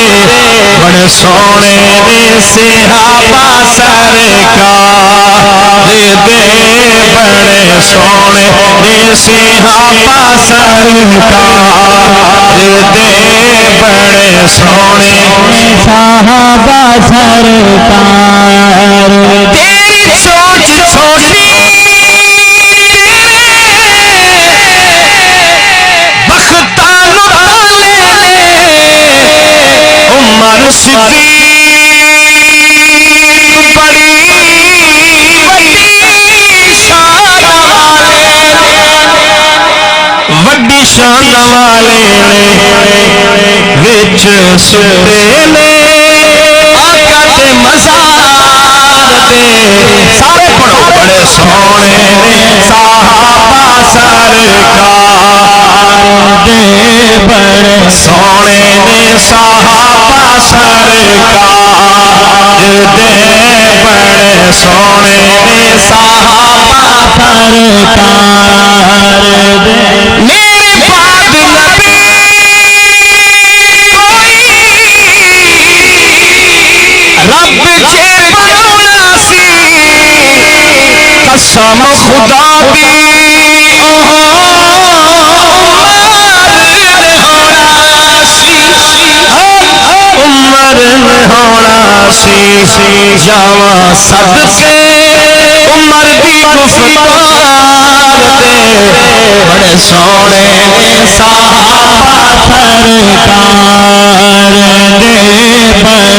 بڑے سونے نے صحابہ سرکار دے بڑے سونے نے صحابہ سرکار دے بڑے سونے صحابہ سرکار تیری سوچ چھوٹی عمر صدیق بڑی وڈی شان والے وچ ستے نے آقا دے مزار دے سارے پڑھو بڑے سونے نے صحابہ سرکار دے بڑے سونے نے صحابہ سرکار دے بڑے سونے نے صحابہ سرکار دے میرے بعد نبی رب جے بنانا سی قسم خدا دی ہونا سی جاواں صدقے عمر دی گفتار دے بڑے سونے نے صحابہ سرکار دے بڑے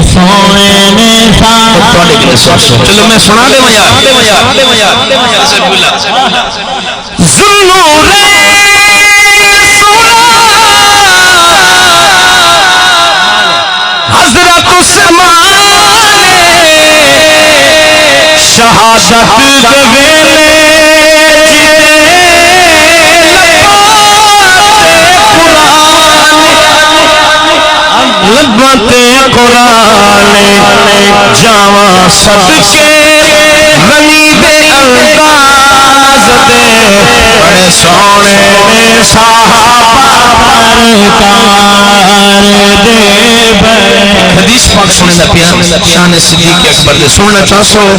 سونے نے صحابہ چلو میں سنا دے یار حضرت عثمان شہادت دے ویلے لبتے قرآن جاواں صدقے غنی دے انداز دے بڑے سونے نے صحابہ سرکار دے حدیث پاک سننے دا پیار شان صدیق اکبر دے سننا چاہو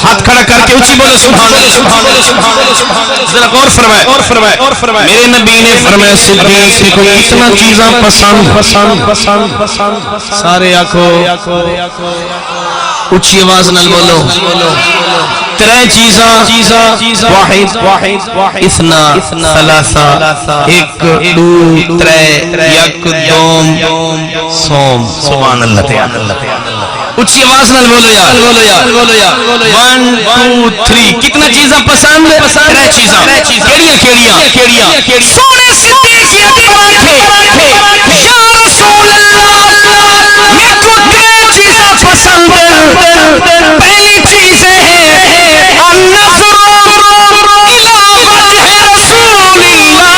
ہاتھ کھڑا کر کے اونچی بولو سبحان اللہ ذرا غور فرمائے میرے نبی نے فرمایا صدیق کو اتنا چیزاں پسند سارے آنکھو اونچی آواز نال بولو ترے چیزاں واحد اثنا ثلاثہ ایک دو ترے یک دوم سوم سبحان اللہ اونچی آواز نال بولو یار 1 2 3 کتنا چیزاں پسند ترے چیزاں کیڑیاں سونے صدیق اکبر تھے یا رسول اللہ میں کو ترے چیزاں پسند پہلی چیز ہے النظر الى وجه رسول اللہ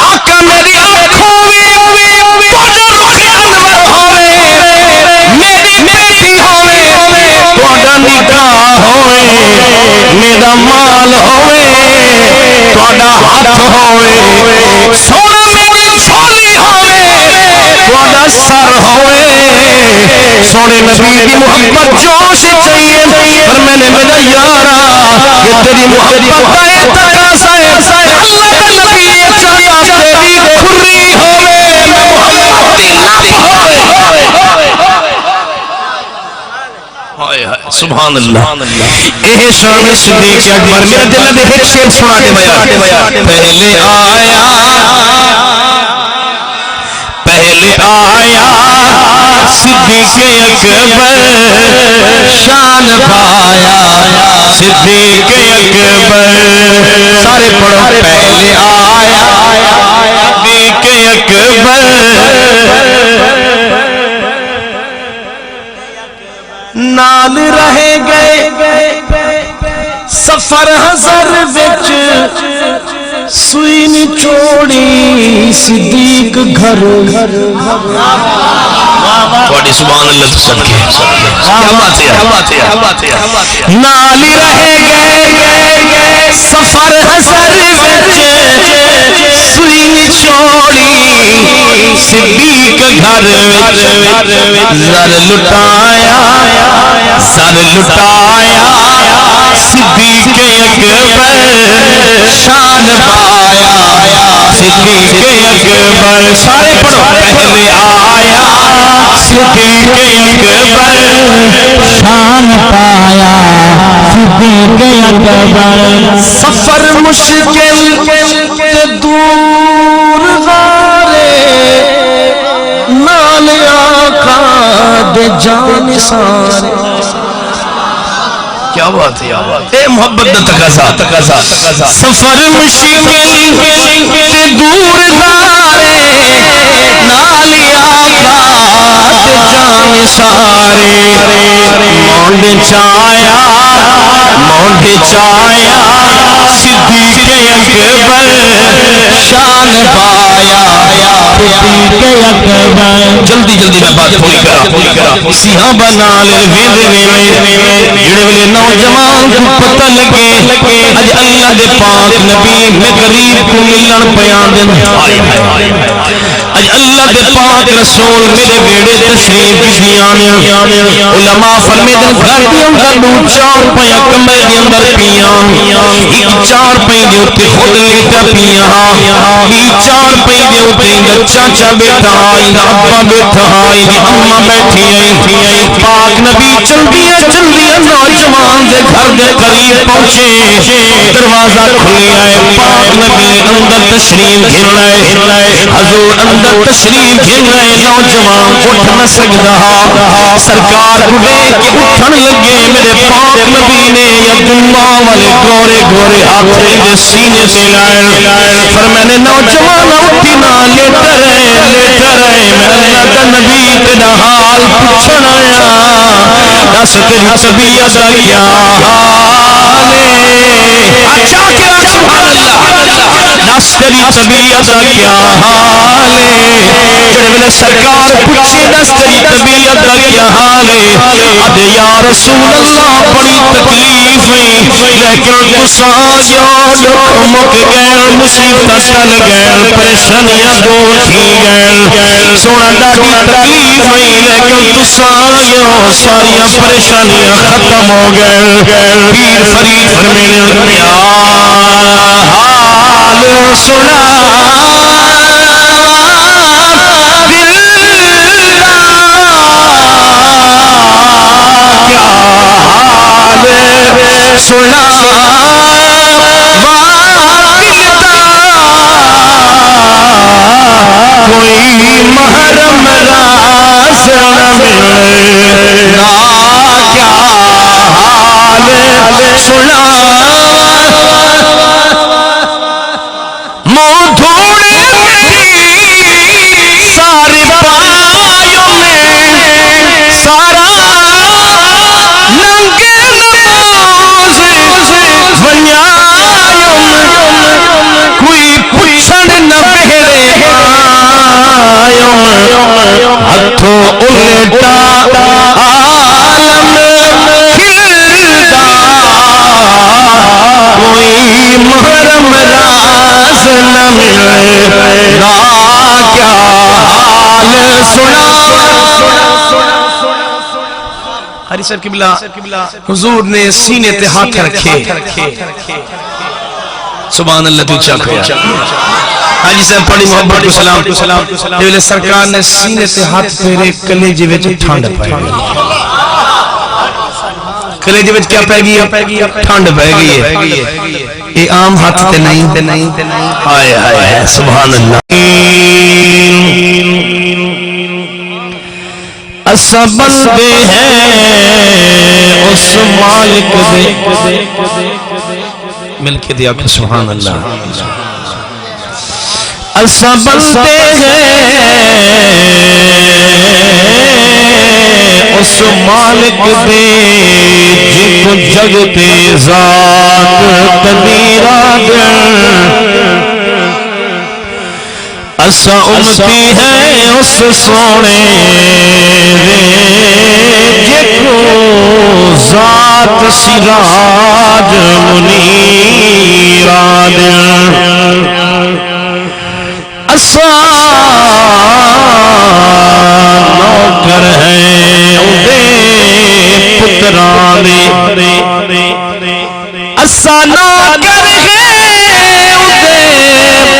آقا میری آنکھوں میں تھوڑا رخ انور ہوئے میری بیٹی ہوئے تھوڑا نکاح ہوئے میرا مال ہوئے تھوڑا ہاتھ ہوئے سونا میری چھولی ہوئے تھوڑا سر ہوئے سونے نبی کی محبت جوش چاہیے پر میں نے میرا یارا یہ تیری محبت کا تقاضا ہے اللہ کا نبی چاہتا تیری کھری ہوئے محبت دی لب ہوئے سبحان اللہ اے شان صدیق اکبر میرا دل دے ایک شعر سنا دے پہلے آیا صدیق اکبر شان پایا صدیق اکبر سارے پڑھو پہلے آیا صدیق اکبر نال رہے گئے سفر حضر وچ سوئی نچوڑی صدیق گھر تھوڑی سبحان اللہ سن کے کیا بات ہے نال رہے گئے سفر حضر چھوڑی صدیق گھر زر لٹایا صدیق اکبر شان پایا صدیق اکبر سارے پڑھو پہلے آیا صدیق اکبر شان پایا صدیق اکبر سفر مشکل دور غارے نال آقا دے جان سارے کیا بات ہے اے محبت دا تقاضا سفر مشکل دور غارے نال آقا دے جان سارے مونڈ چایا صدیق اکبر شان پایا صدیق اکبر جلدی میں بات پوری کرا صحابہ نال ویندے جڑے ویلے نوجوان کو پتہ لگے اج اللہ دے پاک نبی میں قریب کو ملن پیان دین اج اللہ دے پاک رسول میرے بیڑے تشریف بیان علماء فرمیدن گھر دی اندر دو چار پیا کمرے دی اندر پیاں ایک چار پئی دے اوتے خود لیٹا پیاں ایک چار پئی دے اوتے چاچا بیٹھا آئی ابا بیٹھا آئی اماں بیٹھی آئی پاک نبی چلدیاں نوجوان دے گھر دے قریب پہنچے دروازہ کھلیا ہے پاک نبی اندر تشریف گھن لائے حضور اندر تشریف گھن لائے نوجوان اٹھ نہ سکدا سرکار کو دیکھ کے اٹھن لگے میرے پاک نبی نے عبداللہ والے گورے ہاتھ دے سینے سے لائے فرمایا نوجوان اٹھی نہ لیٹا رہے میں اللہ کا نبی تیرا حال پوچھن آیا دس تیری طبیعت دا کیا حال ہے اچھا کیا سبحان اللہ دس تیری طبیعت دا کیا حال ہے جڑے ویلے سرکار پوچھے دس تیری طبیعت دا کیا حال ہے ادے یا رسول اللہ بڑی تکلیف ہے لیکن تساں جو دکھ مک گئے مصیبت ٹل گئے پریشانیاں دور تھی گئے سونا ڈاڈی تکلیف ہے لیکن تساں جو ساری پریشانیاں ختم ہو گئے پیر فرید فرمینے لگا حال سنا سنا کوئی محرم راز نہ ملے نا کیا حال سنا منہ دھوڑے سارے پایوں میں سارا ننگے کوئی پوچھن نہ بہرے ہتھوں الٹا عالم کھلدا کوئی محرم راز نہ ملے نا کیا حال سنا حاجی صاحب قبلہ حضور نے سینے تے ہاتھ رکھے سبحان اللہ تو چاک ہوا حاجی صاحب پڑھی محبت کو سلام جو سرکار نے سینے تے ہاتھ پھیرے کلیجے وچ ٹھنڈ پائے گئی کلیجے وچ کیا پائے گئی ٹھنڈ پائے گئی ہے یہ عام ہاتھ تے نہیں ہائے ہائے سبحان اللہ اسا بندے ہیں اس مالک دے مل کے دیا کہ سبحان اللہ اسا بندے ہیں اس مالک دے جن کو جگ تے ذات تدیرہ دے اسا امتی ہے اس سونے دے جکو ذات سراج منیرہ دے نوکر ہے اودے پتران دے اسا نوکر ہے اودے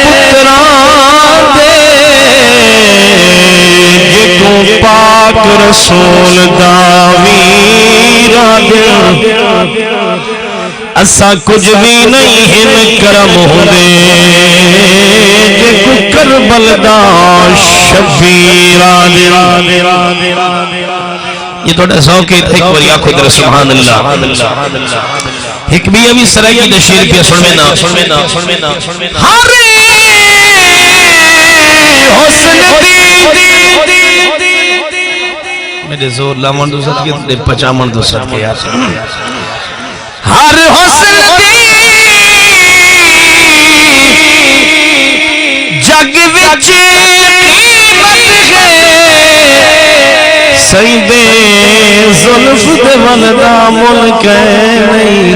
پتران دے جدوں پاک رسول دا ویران دے اسا کچھ بھی نہیں ہن کرم ہوندے جے کو کربل دا شبیران دے یہ توڑا ذوق ہے ایک بار آنکھو در سبحان اللہ ایک بھی ابھی سرائی کی دشیر پہ سنمینا ہارے حسن دی میرے زور لامن دو ساتھ کے پچامن دو ساتھ کے یار ہر حسن دی جگ وچ قیمت ہے سیدے زلف دے ولدا ملک نہیں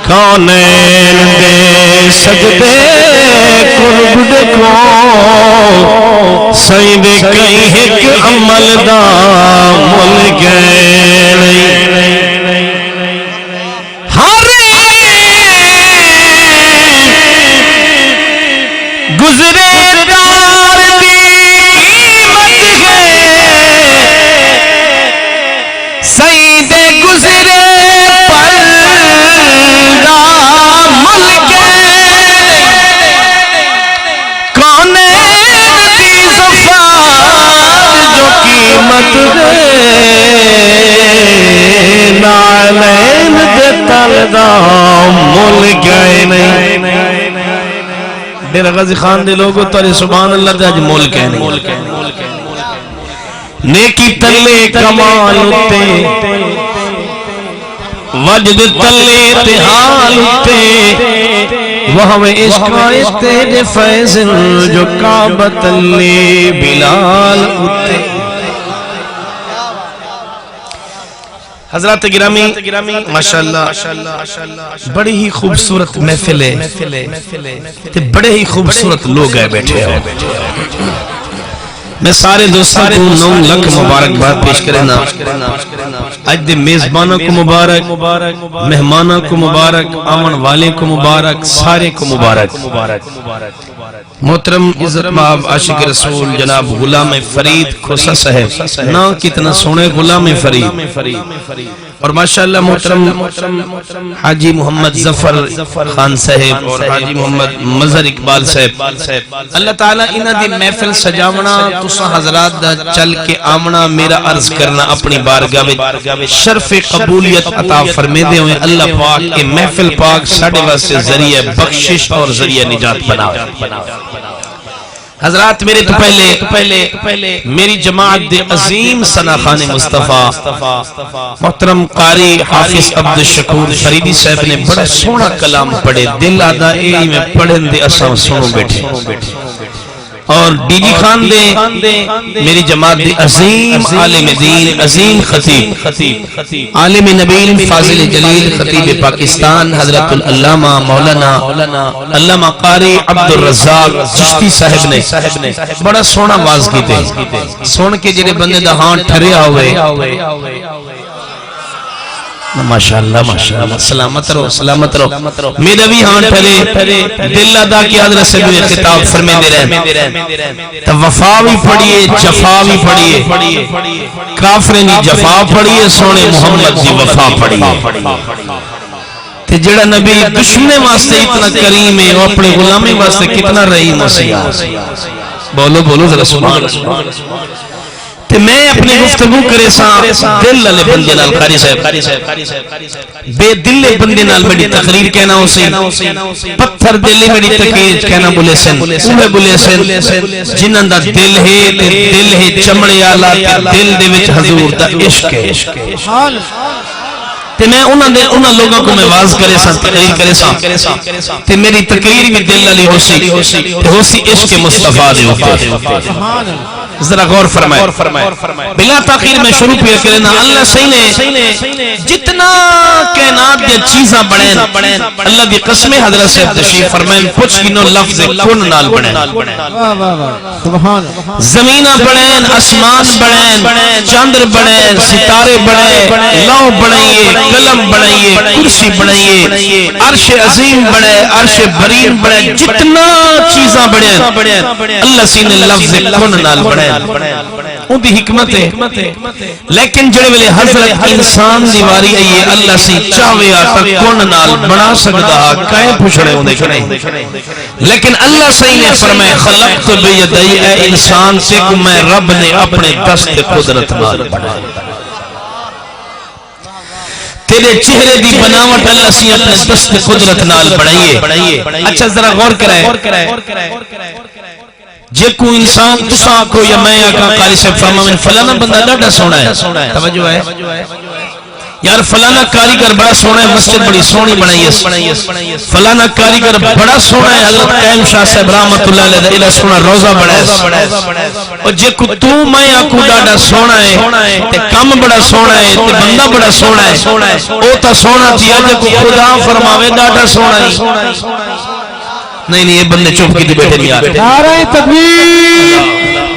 کونین دے سجدے قرب دیکھو سیدے کئی ایک عمل دا ملک نہیں گزرے دار دی قیمت ہے سیدے گزرے پر دا ملک کونین دی ظفار جو قیمت ہے نالین دے تلدا ملک نہیں میرا غازی خان دے لوگو تارے سبحان اللہ دے آج ملک ہے نہیں نیکی تلے کمال اتے وجد تلے تحال اتے وہاں عشق تیرے فیضل جو کعبہ تلے بلال اتے حضرات گرامی ماشاءاللہ بڑی ہی خوبصورت محفل ہے بڑے ہی خوبصورت لوگ ہیں بیٹھے ہیں میں سارے دوستوں کو 9 لاکھ مبارکباد پیش کرنا آج دے میزبانوں کو مبارک مہمانوں کو مبارک آمن والے کو مبارک سارے کو مبارک محترم عزت مآب عاشق رسول جناب غلام فرید کھوسا صاحب نا کتنا سونے غلام فرید اور ماشاءاللہ محترم حاجی محمد ظفر خان صاحب اور حاجی محمد مظہر اقبال صاحب اللہ تعالیٰ انہ دی محفل سجاونا تسا حضرات دا چل کے آمنا میرا عرض کرنا اپنی بارگاہ شرف قبولیت عطا فرمے دے ہوئے اللہ پاک کے محفل پاک ساڑھے واسے ذریعہ بخشش اور ذریعہ نجات بنا حضرات میرے تو پہلے میری جماعت دے عظیم ثنا خان مصطفیٰ محترم قاری حافظ عبد الشکور فریدی صاحب نے بڑا سونا کلام پڑھے دل آدائی میں پڑھن دے اساں سنو بیٹھے اور ڈی جی خان دے میری جماعت دے عظیم عالم دین عظیم خطیب عالم نبیل فاضل جلیل خطیب پاکستان حضرت العلامہ مولانا علامہ قاری عبد الرزاق چشتی صاحب نے بڑا سونا واز کیتے سن کے جڑے بندے دا ہاں ٹھریا ہوئے ماشاءاللہ ماشاءاللہ سلامت رہو میرا بھی ہاں ٹھرے دل ادا کی حضرت سے بھی خطاب فرمے دے رہے تو وفا بھی پڑھئے جفا بھی پڑھئے کافرینی جفا پڑھئے سونے محمد دی وفا پڑھئے تے جڑا نبی دشمنے واسطے اتنا کریم ہے وہ اپنے غلامی واسطے کتنا رحیم مسیح بولو ذرا سبحان تے میں اپنی گفتگو کرے ساں دل لے بندے نال قاری صاحب بے دل لے بندے نال بڑی تقریر کہنا ہو سی پتھر دل لے بڑی تقریر کہنا بولے سن اوہ بولے سن جنہاں دا دل ہے چمڑے آلہ دل دے وچ حضور دا عشق ہے تے میں انہاں لوگوں کو میں واز کرے سا تقریر کرے سا تے میری تقریر بھی دل علی ہو سی تے ہو سی عشق مصطفیٰ دے ہوتے ذرا غور فرمائے بلا تاخیر میں شروع پہ کرنا اللہ صحیح نے جتنا کہ کائنات دے چیزاں بنیں اللہ دی قسم حضرت صاحب تشریف فرمائیں پچھ گنو لفظ کن نال بنیں زمینہ بنیں اسمان بنیں چاندر بنیں ستارے بنیں لو بنائیے قلم بنائیے کرسی بنائیے عرش عظیم بنائے عرش برین بنائے جتنا چیزاں بنیں اللہ سینے لفظ کن نال بنیں ان دی حکمت ہے لیکن جڑے ویلے حضرت انسان دیواری آئیے اللہ سی چاہوے آتا کون نال بنا سکتا کائیں پوچھڑے ہوں دیکھنے لیکن اللہ صحیح نے فرمائے خلقت بیدئی اے انسان سے کہ میں رب نے اپنے دست قدرت نال بنائے تیرے چہرے دی بناوٹ اللہ سی اپنے دست قدرت نال بنائیے اچھا ذرا غور کرائے جے کو انسان تسا کو یا میں آقا قاری سے فرمائیں فلانا بندہ ڈاڑا سونا ہے توجہ ہے یار فلانا کاریگر بڑا سونا ہے مسجد بڑی سونی بنائی ہے فلانا کاریگر بڑا سونا ہے حضرت قائم شاہ صاحب رحمت اللہ علیہ سونا روزہ بڑا ہے اور جے کو تو میں آقا ڈاڑا سونا ہے تے کم بڑا سونا ہے تے بندہ بڑا سونا ہے او تا سونا تھیا جے کو خدا فرماوے ڈاڑا سونا ہے نہیں یہ بندے چپ کی دی بیٹھے نہیں آ رہے نعرہ تکبیر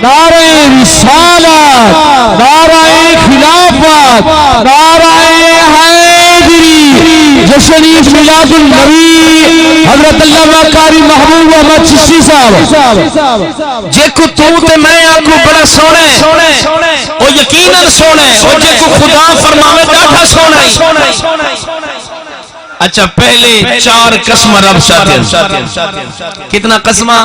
نعرہ رسالت نعرہ خلافت نعرہ حیدری جشنی میلاد النبی حضرت علامہ قاری محبوب احمد چشتی صاحب جے کو تو تے میں آنکو بڑا سونا ہے او یقیناً سونا ہے او جے کو خدا فرماوے ڈاٹھا سونا ہے اچھا پہلے 4 قسم رب چاہتے ہیں کتنا قسمہ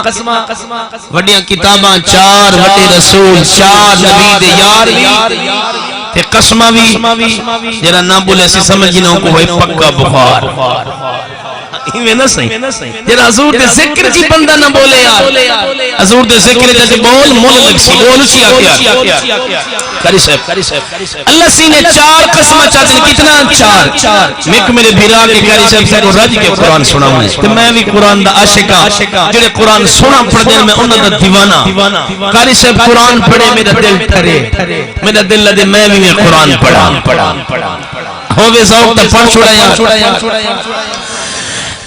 وڈیاں کتاباں 4 وڈے رسول 4 نبی دے یار تے قسمہ بھی جرا نہ بولے سی سمجھنا کو ہے پکا بخار میں نہ صحیح جرا حضور دے ذکر جی بندہ نہ بولے یار حضور دے ذکر جی بول مول لگ سی بول اچھی آکیا قاری صاحب اللہ سی نے 4 قسمہ چاہتے ہیں کتنا 4 میں کو میرے بھیرا کے قاری صاحب سے کو رج کے قرآن سنا ہوں تو میں بھی قرآن دا عاشقہ جڑے قرآن سنا پڑھ دے میں انہوں دا دیوانہ قاری صاحب قرآن پڑھے میرا دل ٹھرے میرا دل لدے میں بھی میں قرآن پڑھا ہوئے ذوق تا پڑھ چھوڑا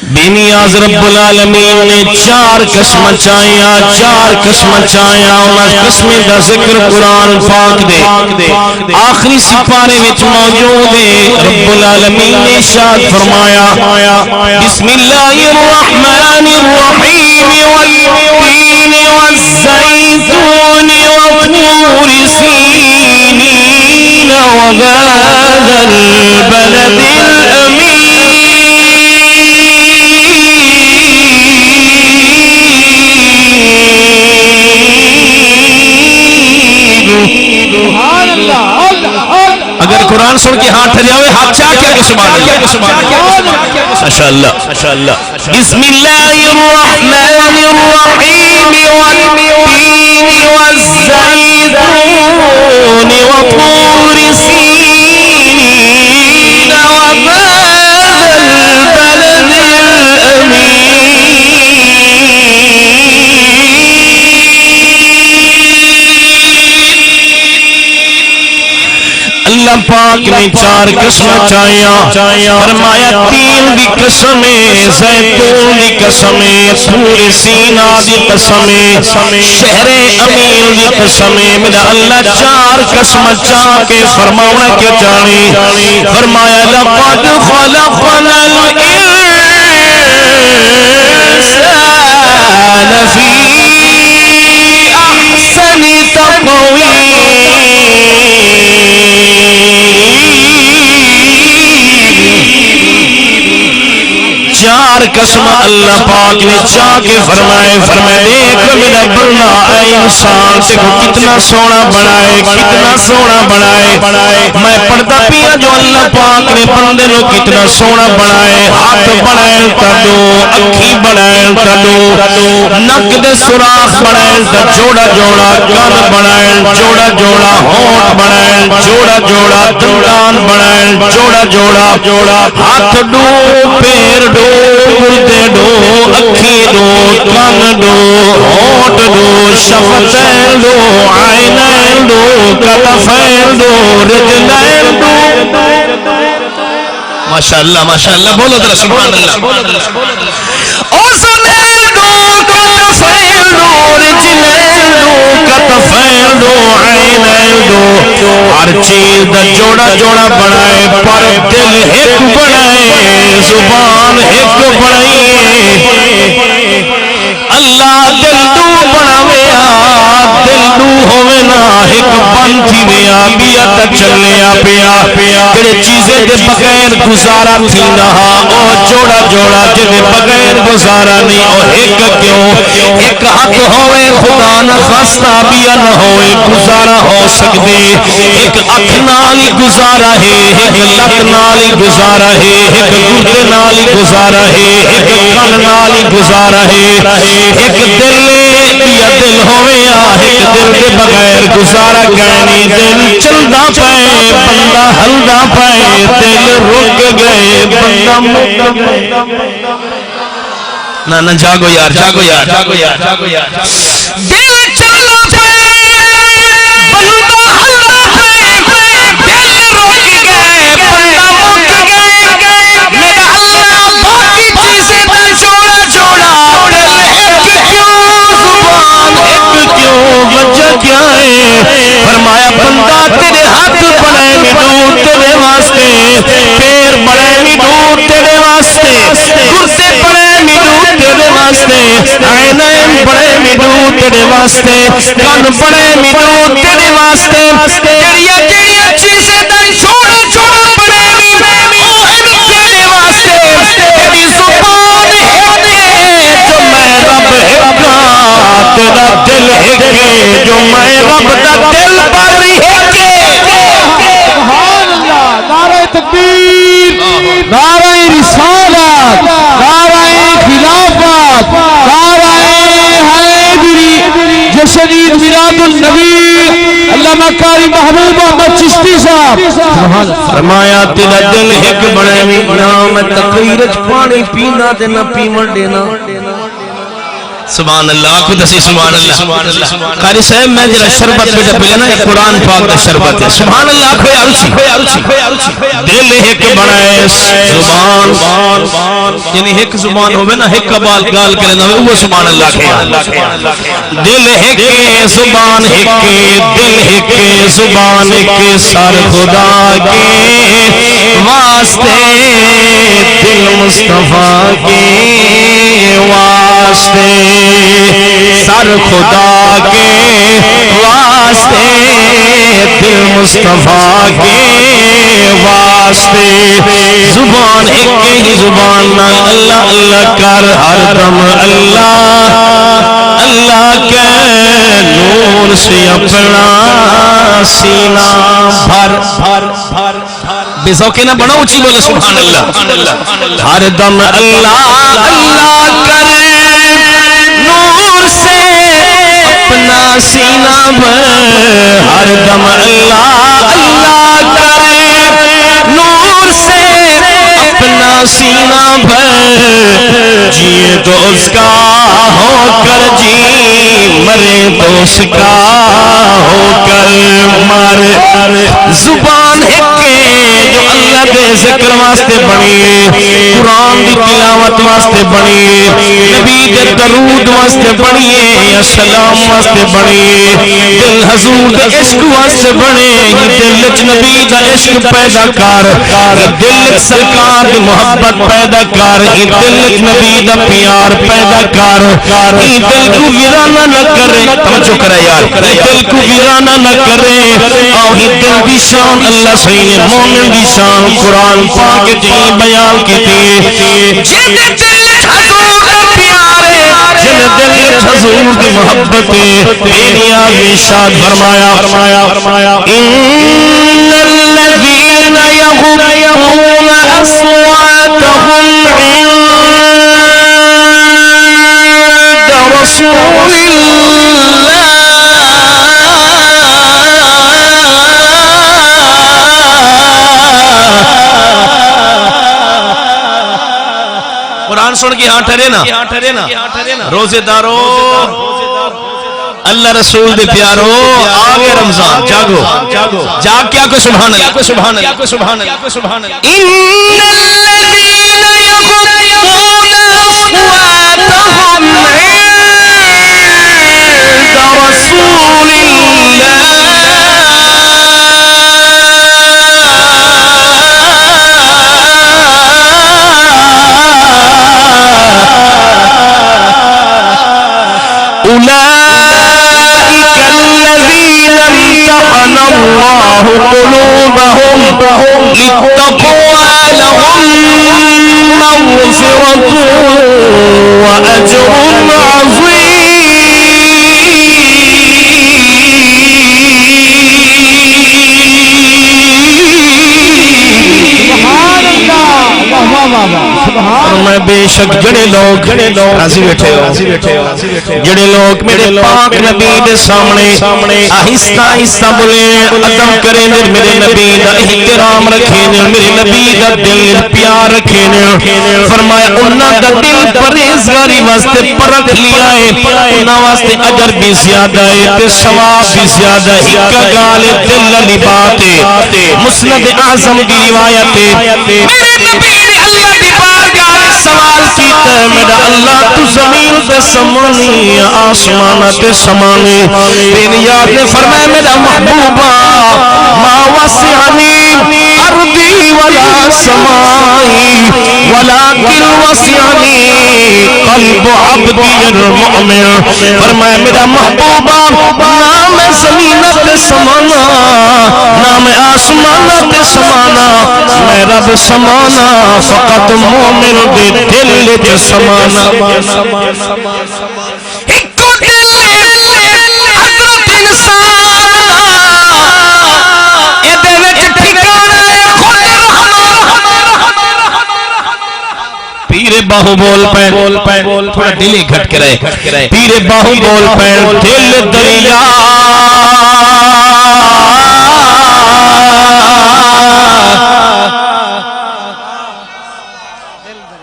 بے نیاز رب العالمین نے 4 قسم چاہیا 4 قسم چاہیا انہاں قسم دا ذکر قرآن پاک دے آخری سپارے وچ موجود ہے رب العالمین نے ارشاد فرمایا بسم اللہ الرحمن الرحیم والتین والزیتون وطور سینین وهذا البلد الامین اگر قرآن سن کے ہاتھ ٹھہراوے ہاتھ چاہ کیا کہ سبحان اللہ ماشاءاللہ بسم اللہ الرحمن الرحیم والتین والزیتون وطور سینین وهذا البلد الامین اللہ پاک نے 4 قسم چاہیا فرمایا تین دی قسم زیتون دی قسم طور سینا دی قسم شہر امین دی قسم میرا اللہ 4 قسم چاہ کے فرمانا کے چاہی فرمایا لقد خلقنا الانسان فی احسن تقویم 4 قسم اللہ پاک نے چاہ کے فرمائے دیکھ میرا بندہ اے انسان سے کو کتنا سونا بنائے میں پڑھتا پیا جو اللہ پاک نے بندے نو کتنا سونا بنائے ہاتھ بنائے تدو اکھی بنائے تدو نک دے سوراخ بنائے جوڑا کان بنائے جوڑا ہونٹ بنائے جوڑا دندان بنائے جوڑا ہاتھ ڈو پیر ڈو گردے ڈو اکھی ڈو کان ڈو ہونٹ ڈو شفتین ڈو عینین ڈو کتفین ڈو رجلین ڈو ماشاءاللہ ماشاءاللہ بولو ذرا سبحان اللہ او سنیدو کتفیدو رجلیدو کتفیدو عینیدو ہر چیز دا جوڑا جوڑا بنائے پر دل ایک بنائے زبان ایک بنائے اللہ دل دو بناوے دل دو ہوئے نا ایک بند تھی ویا بیا تا چلنے پیا تیرے چیزیں دے بغیر گزارا تھی نہا او جوڑا جوڑا جدے بغیر گزارا نہیں او ایک کیوں ایک حق ہوئے خدا نہ خاصہ بیا نہ ہوئے گزارا ہو سکتے ایک اکھ نالی گزارا ہے ایک لک نالی گزارا ہے ایک گردے نالی گزارا ہے ایک کن نالی گزارا ہے ایک دل یا دل ہوئے ایک دل کے بغیر گزارا گئے دل چلدا پائے بندہ ہلدا پائے دل رک گئے بندہ مک گئے نا جاگو یار جاگو یار جاگو یار جاگو یار دل چلدا پائے بندہ ہلدا پائے دل رک گئے بندہ مک گئے میرا اللہ باقی چیزیں دل جوڑا جوڑا دل ایک کیوں زبان ایک کیوں وجہ کیا ہے فرمایا بندہ تیرے ہاتھ بڑے مدور تیرے واسطے پیر بڑے مدور تیرے واسطے گردے بڑے مدور تیرے واسطے عینین بڑے مدور تیرے واسطے کن بڑے مدور تیرے واسطے کیڑیا کیڑیا چیزیں دن چھوڑ چھوڑ بڑے مدور تیرے واسطے تیری زبان ہے جو میں رب ہکا تیرا دل ہکے جو میں رب دا دل پر ہکے سبحان اللہ نعرہ تکبیر نعرہ رسالت نعرہ خلافت نعرہ حیدری جشن عید میلاد النبی علامہ قاری محبوب احمد چشتی صاحب فرمایا تیرا دل ایک بڑے میں تقریر پانی پینا تے نہ پیمن دینا سبحان اللہ آنکھو دسی سبحان اللہ قاری صاحب میں جرا شربت بیٹا پلنا یہ قرآن پاک دا شربت ہے سبحان اللہ آنکھو یارچی دل ایک بڑھائے زبان یعنی ایک زبان ہوئے نا ایک قبال گال کرنا ہوئے وہ سبحان اللہ کے دل ایک زبان ایک دل ایک زبان ایک سر خدا کے واسطے دل مصطفیٰ کے واسطے سر خدا کے واسطے دل مصطفیٰ کے واسطے زبان ایک ہی زبان اللہ اللہ کر ہر دم اللہ اللہ کے نور سے اپنا سینہ بھر بے ذوقے نہ بڑا اونچی بولے سبحان اللہ ہر دم اللہ اللہ کرے نور سے اپنا سینہ بھر ہر دم اللہ اللہ کرے نور سے اپنا سینہ بھر جیے تو اس کا ہو کر جی مرے تو اس کا ہو کر مر زبان ایک جو اللہ دے ذکر واسطے بنی قرآن دی تلاوت واسطے بنی نبی دے درود واسطے بنی سلام واسطے بنی دل حضور دے عشق واسطے بنی دل نبی دا عشق پیدا کر دل سرکار دی محبت پیدا کر دل نبی دا پیار پیدا کر دل کو ویرانہ نہ کرے توجہ کرے یار دل کو ویرانہ نہ کرے اور دل دی شان اللہ صحیح مومن دی شان قرآن پاک جی بیان کی تھی جن دل حضور پیارے جن دل حضور دی محبت تیری آگے شاد فرمایا ان الذین یغضون اصواتهم عند رسول قرآن سن کے ہاں ٹھہرے نا روزے دارو اللہ رسول دے پیارو آگے رمضان جاگو جاگ کیا کو سبحان اللہ سبحان اللہ سبحان اللہ سبحان اللہ ان الذين يغضون اصواتهم عند رسول أولئك الذين امتحن الله قلوبهم للتقوى لهم مغفرة وأجر میں بے شک جڑے لوگ راضی بیٹھے ہو جڑے لوگ میرے پاک نبی دے سامنے آہستہ آہستہ بولے ادب کریں میرے نبی دا احترام رکھیں میرے نبی دا دل پیار رکھیں فرمایا انہاں دا دل پرہیزگاری واسطے پرکھ لیا ہے انہاں واسطے اجر بھی زیادہ ہے تے ثواب بھی زیادہ ہے ایک گال دل علی بات ہے مسند اعظم کی روایت ہے میرے نبی نے اللہ دی بارگاہ سوال کیتا ہے میرا اللہ تو زمین تے سمانی آسمان تے سمانی تیری یاد نے فرمایا میرا محبوبہ ما وسعنی ارضی ولا سمائی ولكن وسعني قلب عبدی المؤمن فرمایا میرا محبوبہ نام زمینت سمانا نام آسمانت سمانا میں رب سمانا فقط مومن دے دل دے سمانا ایک دل حضرت انسان یہ دے وچ ٹھکانا ہے خود پیرے باہو بول پین تھوڑا دلی گھٹ کے رہے پیرے باہو بول پین دل دریا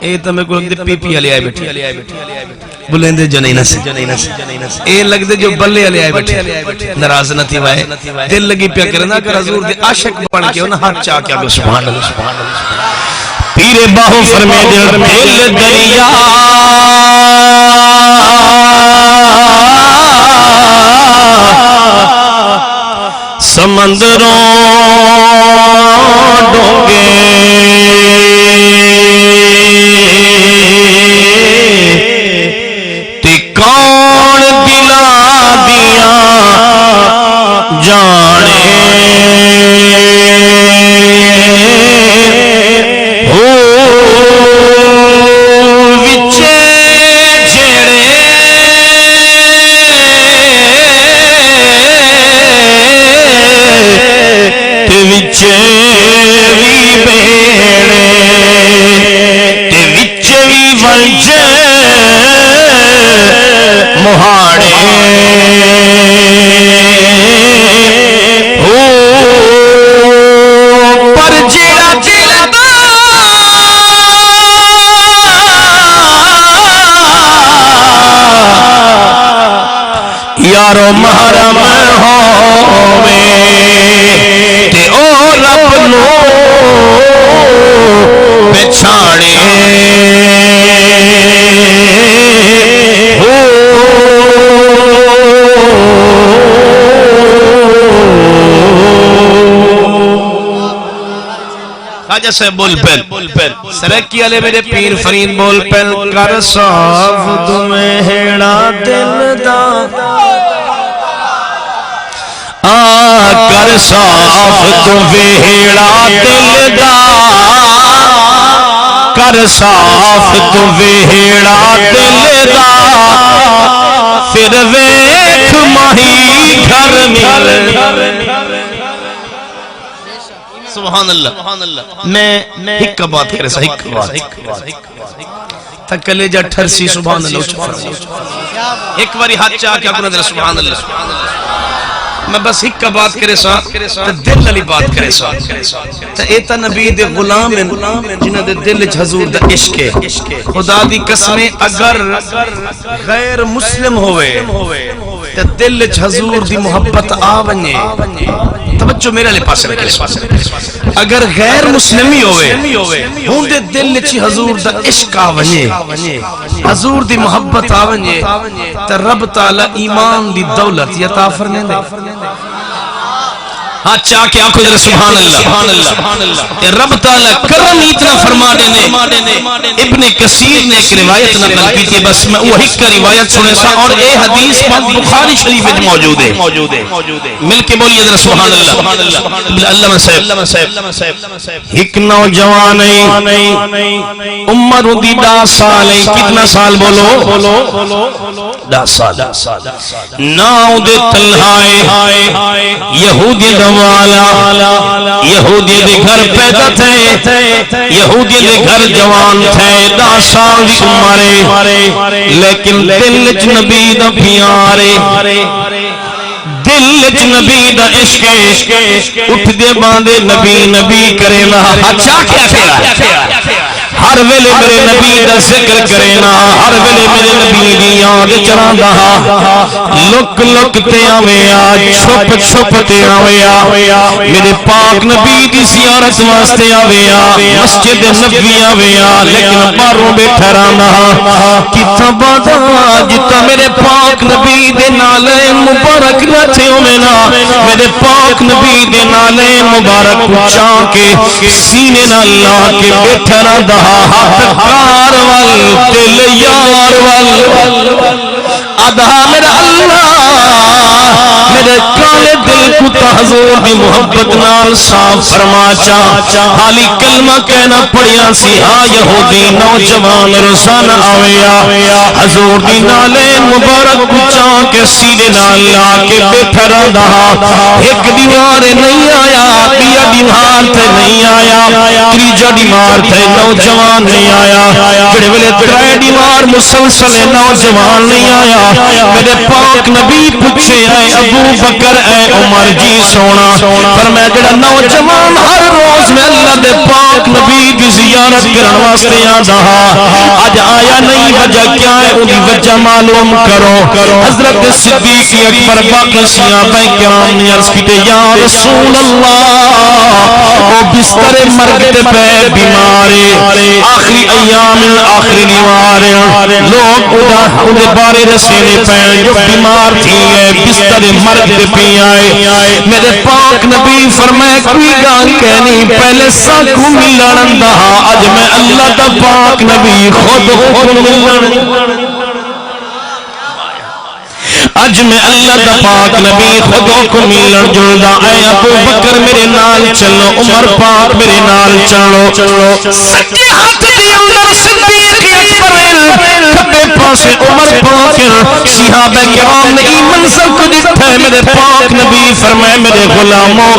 اے تو میں کو پی پی علی آئے بیٹھے بلندے جنینہ سے اے لگ دے جو بلے علی آئے بیٹھے نراز نہ تھی وائے دل لگی پیا کرنا کہ حضور دے عاشق بن کے انہا ہاتھ چاہ کیا سبحان اللہ پیرے باہو فرمے دل دریا سمندروں ڈونگے تے کون دلا دیا جانے مہاڑے پر جیڑا جلدا یارو محرم ہووے تے او رب نو پچھاڑے خواجہ سے بول پین سرکی علی میرے پیر فرین بول پین کر صاف تمہیں ہیڑا دل دا کر صاف تمہیں ہیڑا دل دا کر صاف تمہیں ہیڑا دل دا پھر ویکھ ماہی گھر مل سبحان اللہ میں ایک بات کرے سا ایک بات تکلے جا ٹھرسی سبحان اللہ ایک باری ہاتھ چاہ کیا کنا دل سبحان اللہ میں بس ایک بات کرے سا دل علی بات کرے سا ایتا نبی دے غلام جنہ دے دل حضور دا عشق ہے خدا دی قسمیں اگر غیر مسلم ہوئے تے دل وچ حضور دی محبت آ ونجے توجہ میرے لے پاس رکھے اگر غیر مسلمی ہوئے ہون دے دل وچ حضور دا عشق آ ونجے حضور دی محبت آ ونجے تے رب تعالی ایمان دی دولت عطا فرمائے دے ہاں چاہ کے آنکھوں ذرا سبحان اللہ رب تعالیٰ کرم اتنا فرما دینے ابن کثیر نے ایک روایت نقل کی تھی بس میں وہی کا روایت سنے سا اور اے حدیث پاک بخاری شریف میں موجود ہے مل کے بولیے ذرا سبحان اللہ علامہ صاحب ایک نوجوان عمر دی 10 سال ہے کتنا سال بولو 10 سال ناؤ دے تلہائے یہودی والا یہودی دے گھر پیدا تھے یہودی دے گھر جوان تھے 10 سال دی عمرے لیکن دل وچ نبی دا پیارے دل وچ نبی دا عشق اٹھ دے باندے نبی نبی کرے نا اچھا کیا ہر ویلے میرے نبی دا ذکر کرے نا ہر ویلے میرے نبی دی یاد چراندا لک لک تے آویا چھپ چھپ تے آویا میرے پاک نبی دی زیارت واسطے آویا مسجد نبوی آویا لیکن باہروں بیٹھا رہنا کتھا بادا جتا میرے پاک نبی دے نالے مبارک رہتے ہوئے نا میرے پاک نبی دے نالے مبارک چاہ کے سینے نہ لا کے بیٹھا رہا کار وال دل یار وال آدھا میرا اللہ میرے کالے دل کو حضور دی محبت نال صاف فرما چاہ حالی کلمہ کہنا پڑیا سی ہاں یہودی نوجوان روزانہ آویا حضور دی نالے مبارک چاہ کے سینے نال لا کے بیٹھا رہا ایک دیوار نہیں آیا دیا دیوار تے نہیں آیا تیجا دیوار تے نوجوان نہیں آیا جڑے ویلے ترے دیوار مسلسل نوجوان نہیں آیا میرے پاک نبی پوچھے اے ابو بکر اے عمر جی سونا پر میں جڑا نوجوان ہر روز میں اللہ دے پاک نبی دی زیارت کرن واسطے آندا اج آیا نہیں وجہ کیا ہے اودی وجہ معلوم کرو حضرت صدیق اکبر باقی صحابہ کرام نے عرض کیتے یا رسول اللہ او بستر مرگ تے پہ بیمارے آخری ایام آخری دیوار لوگ اودے بارے رسینے پہ جو بیمار تھی ہے بستر مرگ تے پی آئے میرے پاک نبی فرمائے کوئی گان کہنی پہلے ساکھوں ملن دا اج میں اللہ دا پاک نبی خود ملن اج میں اللہ دا پاک نبی خودوں کو ملن جلدا اے ابو بکر میرے نال چلو عمر پاک میرے نال چلو سچے ہاتھ دی اندر صدیق اکبر کھبے پاسے عمر پاک صحابہ کرام نے ای منظر کو دیکھا ہے میرے پاک نبی فرمائے میرے غلاموں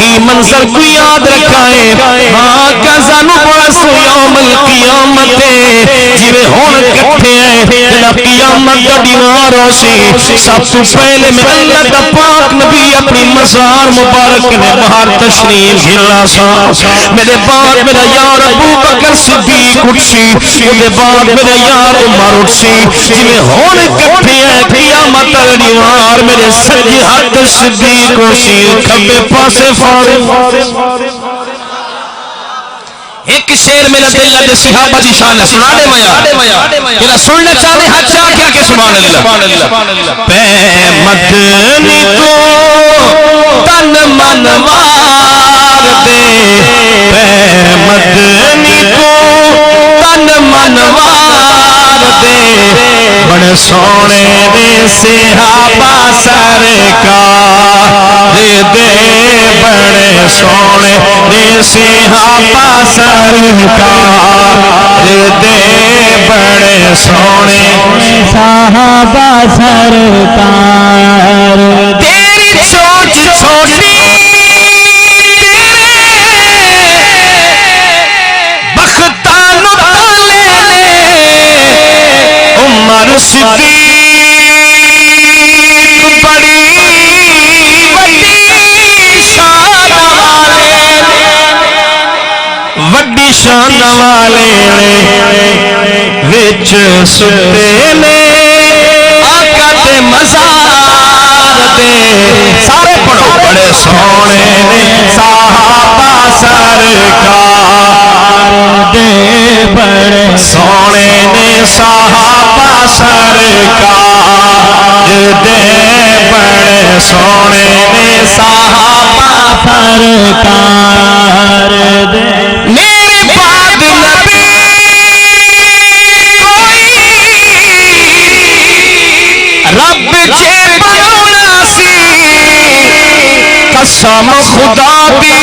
ای منظر کو یاد رکھائے ہاں کزانو باسو یوم القیامت جوے ہون کٹھے ہیں جنا قیامت دا دیوار ہوسی سب سے پہلے میں اللہ دا پاک نبی اپنی مزار مبارک نے باہر تشریف گھلا سا میرے بعد میرا یار ابو بکر صدیق اٹھسی میرے بعد میرا یار عمر اٹھسی جنہیں ہونے کٹھے ہیں قیامت دیوار میرے سجی حد صدیق اٹھسی کھبے پاسے فارغ ایک شیر میرا دل لگے صحابہ دی شان ہے سنا دے میا کہ سننا چاہتے ہیں چاہ کیا کہ سبحان اللہ پہ مدنی تو تن من وار دے پہ مدنی تو تن من وار دے بڑے سونے دے صحابہ سرکار دے بڑے سونے دے صحابہ سرکار دے بڑے سونے صحابہ سرکار تیری سوچ چھوٹی بختانو تالے عمر صدیق بڑی وڈی شان والے وچ ستے نے آقا دے مزار دے سارے پڑھو بڑے سونے نے صحابہ سرکار دے بڑے سونے نے صحابہ سرکار دے بڑے سونے نے صحابہ سرکار دے میرے بعد نبی رب چے بنونا سی قسم خدا دی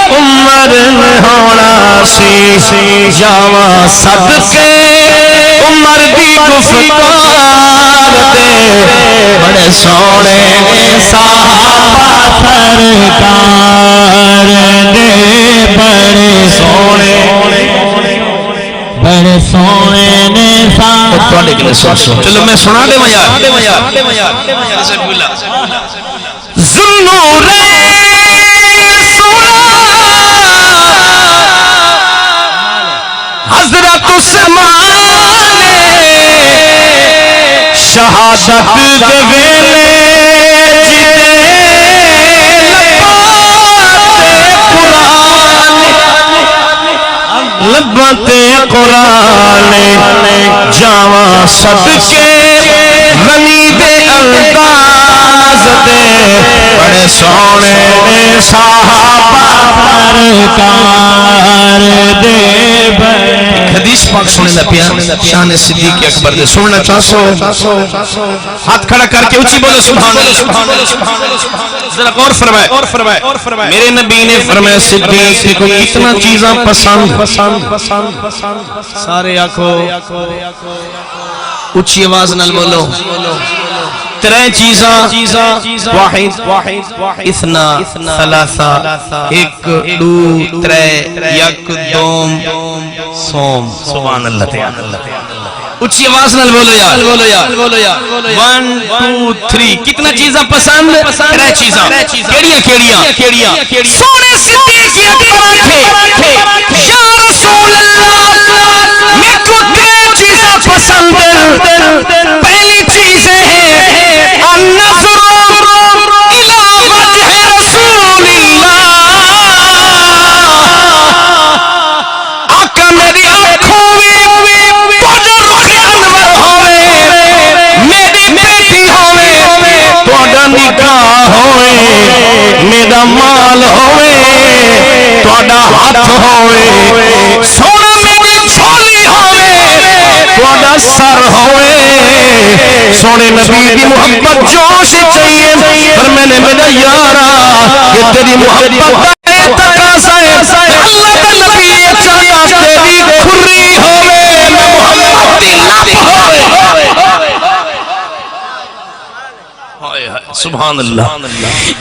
عمر ہونا سی جاواں صدقے عمر دی گفتار دے بڑے سونے نے صحابہ سرکار دے بڑے سونے نے چلو میں سنا دے حضرت عثمان شہادت دے ویلے لبتے قرآن جاواں صدقے غنی دے انداز دے بڑے سونے نے صحابہ سرکار دے حدیث پاک سننے دا پیا شان صدیق اکبر دے سننا چاہو ہاتھ کھڑا کر کے اونچی بولو سبحان اللہ ذرا غور فرمائے میرے نبی نے فرمایا صدیق کو کتنا چیزاں پسند سارے آنکھو اونچی آواز نال بولو ترے چیزاں واحد اثنا ثلاثہ ایک دو ترے یک دوم سوم سبحان اللہ تعالی اچھی آواز نال بولو یار 1 2 3 کتنا چیزاں پسند ترے چیزاں کیڑیاں سونے صدیق اکبر تھے یا رسول اللہ میں کو ترے چیزاں پسند پہلی چیز ہے النظر الى وجه رسول اللہ آقا میری آنکھوں میں توجہ رخ انور ہوئے میری بیٹی ہوئے توجہ نکاح ہوئے میرا مال ہوئے توجہ ہاتھ ہوئے سونا میری چھولی ہوئے توجہ سر ہوئے سونے نبی دی محبت جوش چاہیے پر میں نے میرا یارا کہ تیری محبت ہے تقاضا ہے اللہ کا نبی چاہتا تیری کھری ہوئے میں محمد دی لب ہوئے سبحان اللہ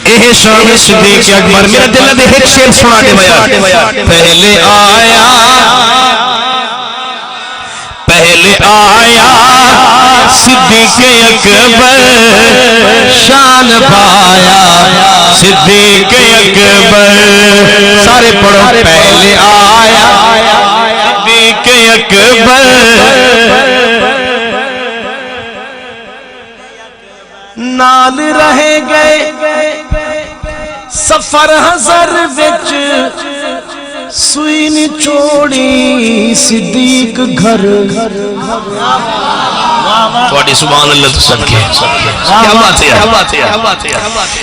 اے شان صدیق اکبر میرا دل دے ایک شعر سنا دے پہلے آیا صدیق اکبر شان پایا صدیق اکبر سارے پڑھو پہلے آیا صدیق اکبر نال رہ گئے سفر ہزر وچ سوئی نچوڑی صدیق گھر تواڈی سبحان اللہ تو صدقے کیا بات ہے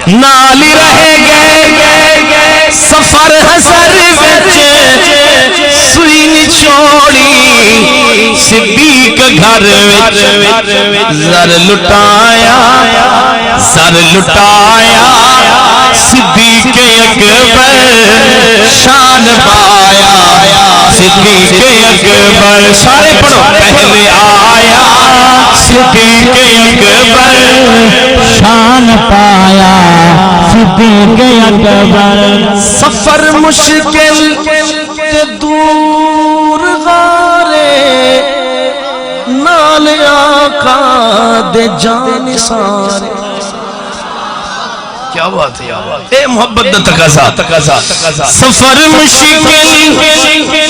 نال رہ گئے سفر ہزر وچ سوئی نچوڑی صدیق گھر وچ زر لٹایا صدیق اکبر شان پایا صدیق اکبر سارے پڑھو پہلے آیا صدیق اکبر شان پایا صدیق اکبر سفر مشکل تے دور غارے نال آقا دے جان سارے کیا بات ہے اے محبت دا تقاضا سفر مشکل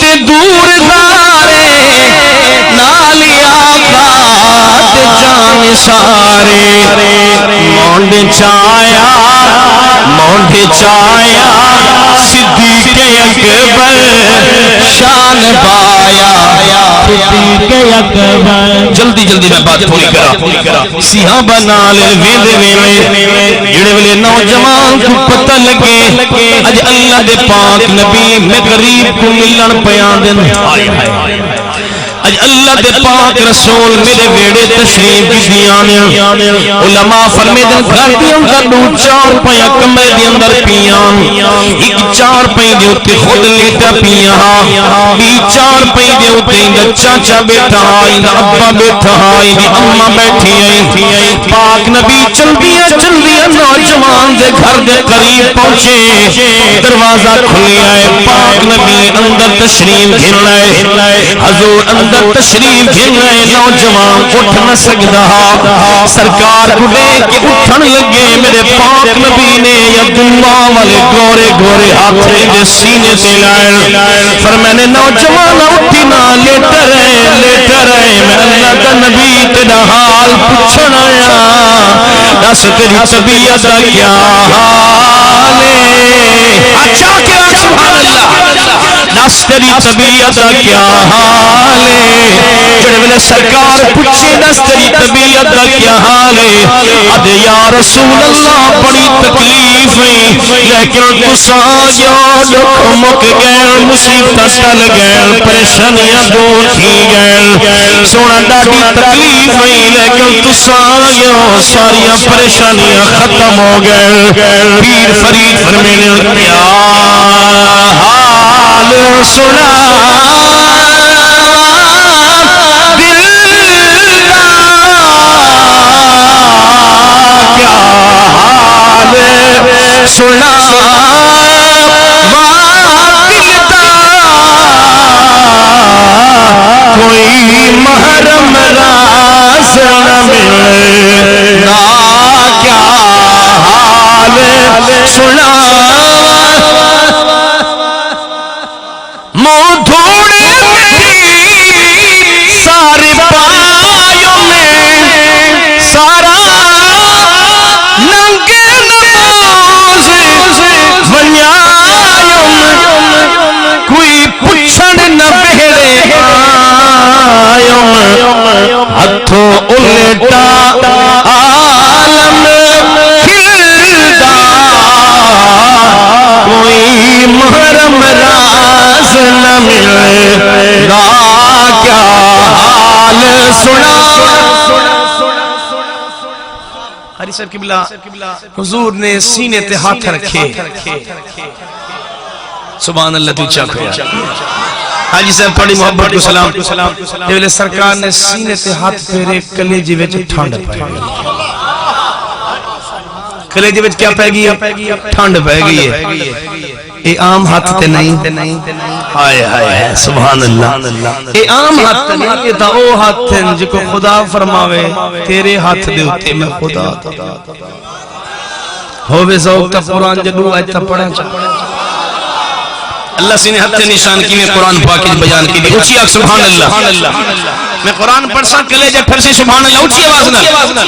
تے دور دارے نالی آقا تے جان سارے مونڈ چایا صدیق اکبر شان پایا صدیق اکبر جلدی میں بات پوری کرا سیاہ بنا لے ویندے جڑے ویلے نوجوان کو پتہ لگے اج اللہ دے پاک نبی میں غریب کو ملن پیاں دین اج اللہ دے پاک رسول میرے ویڑے تشریف دیانے علماء فرمے دن گھر دی اندر دو 4 پیا کمرے دی اندر پیان ایک 4 پئی دے اوتے خود لیٹا پیاں بھی 4 پئی دے اوتے دا چاچا بیٹھا آئی دا ابا بیٹھا آئی دی اماں بیٹھی آئی پاک نبی چل دیا نوجوان دے گھر دے قریب پہنچے دروازہ کھلی آئے پاک نبی اندر تشریف گھن لائے حضور اندر تشریف گھن رہے نوجوان اٹھ نہ سکتا سرکار کو دیکھ کے اٹھن لگے میرے پاک نبی نے عبداللہ والے گورے ہاتھ دے سینے سے لائے فرمائے نے نوجوان اٹھی نہ لیٹ رہے میں اللہ کا نبی تیرا حال پوچھن آیا دس تیری طبیعت کیا حال ہے اچھا کیا سبحان اللہ دس تیری طبیعت کیا حال ہے جڑے ویلے سرکار پوچھے دس تیری طبیعت دا کیا حال ہے ادے یا رسول اللہ بڑی تکلیف ہے لیکن تساں جو دکھ مک گئے مصیبت ٹل گئے پریشانیاں دور تھی گئے سونا ڈاڈی تکلیف ہے لیکن تساں جو ساری پریشانیاں ختم ہو گئے پیر فرید فرمینے کیا حال سنا سنا کوئی محرم راز نہ ملے نا کیا حال سنا منہ دھوڑے سارے پایوں میں سارا ننگے کوئی پوچھن نہ بہڑے ہتھوں الٹا عالم کھلدا کوئی محرم راز نہ ملے گا کیا حال سنا حاجی صاحب قبلہ حضور نے سینے تے ہاتھ رکھے سبحان اللہ تو چاک ہوا حاجی صاحب بڑی محبت کو سلام جب سرکار نے سینے تے ہاتھ پھیرے کلیجے وچ ٹھنڈ پے کلیجے وچ کیا پے گئی ٹھنڈ پے گئی ہے اے عام ہاتھ تے نہیں ہائے ہائے سبحان اللہ اے عام ہاتھ تے نہیں یہ تا او ہاتھ ہیں جس کو خدا فرماوے تیرے ہاتھ دے ہوتے میں خدا ہووے ذوق تا قرآن جدو آیتا پڑھا اللہ سینے ہاتھ نشان کی میں قرآن پاک بیان کی دی اچھی آگ سبحان اللہ میں قرآن پڑھ سا کلے جب پھر سے سبحان اللہ اچھی آواز نہ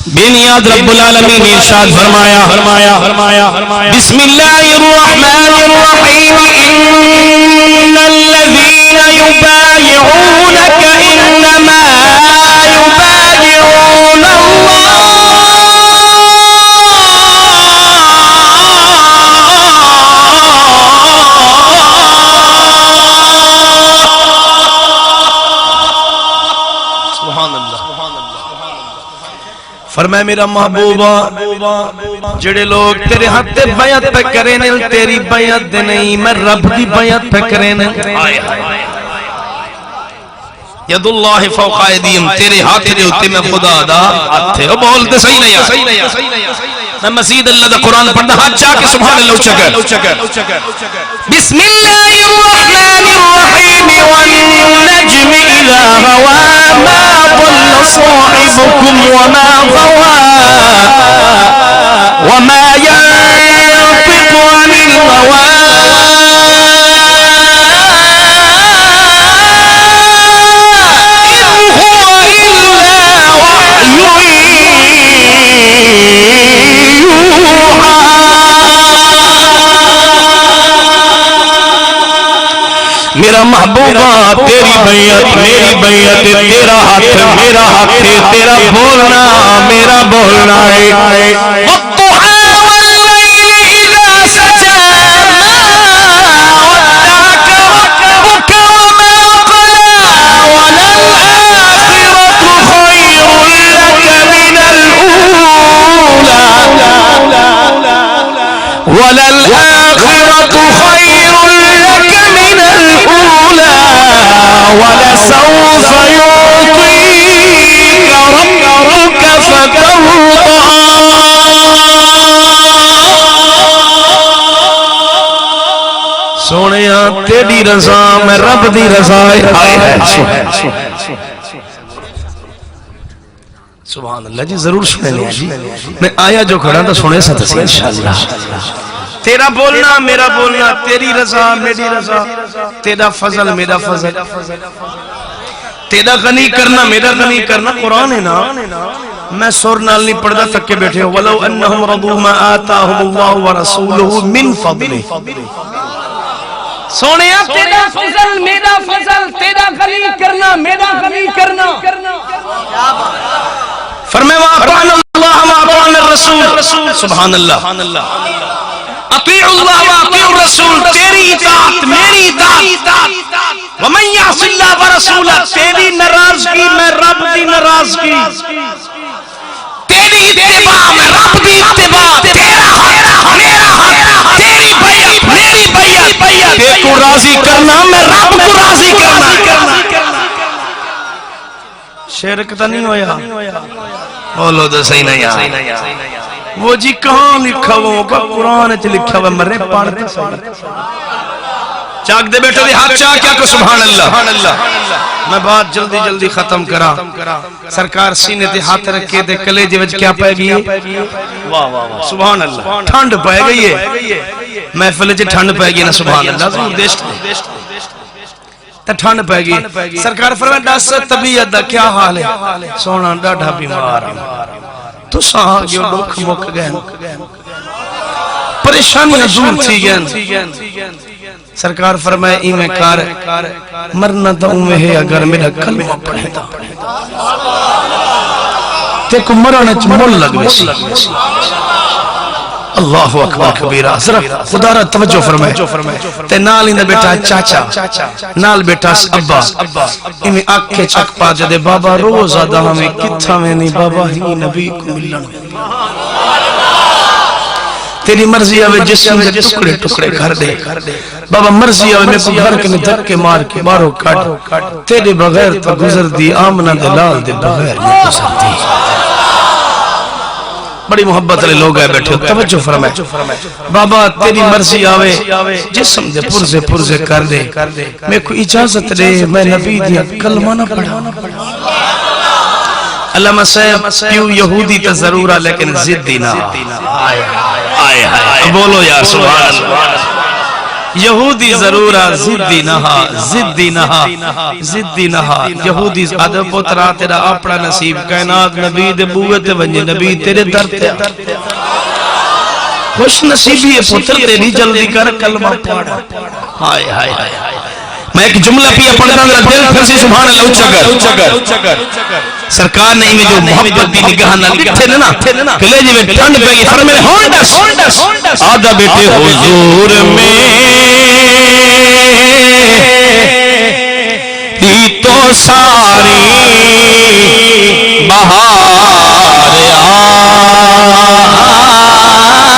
بنیاد رب العالمین نے ارشاد فرمایا بسم اللہ الرحمن الرحیم ان الذین یبایعونک انما یبایعون اللہ فرمائے میرا محبوبہ جڑے لوگ تیرے ہاتھ تے بیعت پہ کریں تیری بیعت دے نہیں میں رب دی بیعت پہ کریں ید اللہ فوق ایدیم تیرے ہاتھ دے ہوتے میں خدا دا ہاتھ ہے وہ بولتے صحیح نہیں میں مزید اللہ دا قرآن پڑھنا ہاتھ چاہ کے سبحان اللہ اچھا بسم اللہ الرحمن الرحیم والنجم اذا ہوا ما ضل صاحبكم وما غوى محبوبہ تیری بیعت میری بیعت تیرا ہاتھ میرا ہاتھ تیرا بولنا میرا بولنا ہے والضحى والليل إذا سجى ما ودعك ربك وما قلى وللآخرة خير لك من الأولى وللآخرة خير لك من الأولى ولسوف يعطيك ربك فترضى سونیا تیری رضا میں رب دی رضا ہے سبحان اللہ جی ضرور سنے لیں جی میں آیا جو کھڑا تھا سنے سا تسی انشاءاللہ تیرا بولنا میرا بولنا تیری رضا میری رضا تیرا فضل میرا فضل تیرا غنی کرنا میرا غنی کرنا قرآن ہے نا میں سور نال نہیں پڑھتا تک کے بیٹھے ہو وَلَوْ أَنَّهُمْ رَضُوا مَا آتَاهُمُ اللَّهُ وَرَسُولُهُ مِنْ فَضْلِهِ سونیا تیرا فضل میرا فضل تیرا غنی کرنا میرا غنی کرنا فرمائے وَأَطَعْنَا اللَّهَ وَأَطَعْنَا الرَّسُولَ سبحان اللہ اطیع اللہ واطیع الرسول تیری اطاعت میری اطاعت ومن یعص اللہ ورسولہ تیری ناراضگی میں رب دی ناراضگی تیری اتباع میں رب دی اتباع تیرا حق میرا حق تیری بیعت میری بیعت تیرے کو راضی کرنا میں رب کو راضی کرنا شرک تو نہیں ہویا بولو تو صحیح نہیں آیا وہ جی کہاں لکھا ہوا قرآن چ لکھا ہوا مرے پڑھتے چاک دے بیٹھو دی ہاتھ چاک کیا کو سبحان اللہ میں بات جلدی جلدی ختم کرا سرکار سینے تے ہاتھ رکھے دے کلیجے وچ کیا پائے گئی سبحان اللہ ٹھنڈ پائے گئی ہے محفل چ ٹھنڈ پائے گئی نا سبحان اللہ ضرور دیش تے ٹھنڈ پائے گئی سرکار فرمایا دس طبیعت دا کیا حال ہے سونا ڈاڈا بیمار تو ساں گئے دکھ مک گئے پریشانیاں دور تھی گئے سرکار فرمائے ایمیں کار مرنا تو اوہ ہے اگر میرا کلمہ پڑھے دا تے کو مرنے چ مول لگ ویسی اللہ اکبر کبیرہ ذرا خدا را توجہ فرمائے تے نال اندہ بیٹا چاچا نال بیٹا ابا ایمیں آکھے چک پا جدے بابا روز آدھا ہمیں کتھا میں نہیں بابا ہی نبی کو ملن تیری مرضی آوے جسم دے ٹکڑے ٹکڑے کر دے بابا مرضی آوے میں کو گھر کے دھکے مار کے بارو کٹ تیرے بغیر تو گزر دی آمنہ دلال دے بغیر میں گزر دی بڑی محبت علی لوگ آئے بیٹھے توجہ فرمائے بابا تیری مرضی آوے جسم دے پرزے کر دے میں کو اجازت دے میں نبی دیا کلمہ نہ پڑھا علامہ صاحب کیوں یہودی تا ضرور ہے لیکن زدی نہ بولو یا سبحان اللہ یہودی ضرور ہے زدی نہ یہودی ادب پترا تیرا اپنا نصیب کائنات نبی دے بوئے ونجے نبی تیرے در تے خوش نصیبی ہے پتر تیری جلدی کر کلمہ پڑھا ہائے ہائے میں ایک جملہ پیا پڑھنا میرا دل پھر سے سبحان اللہ اچھا کر سرکار نے میں جو محبت دی نگاہ نہ لکھے نا کلیجے میں ٹھنڈ پہ گئی فرمائے ہونڈس آدھا بیٹے حضور میں دی تو ساری بہار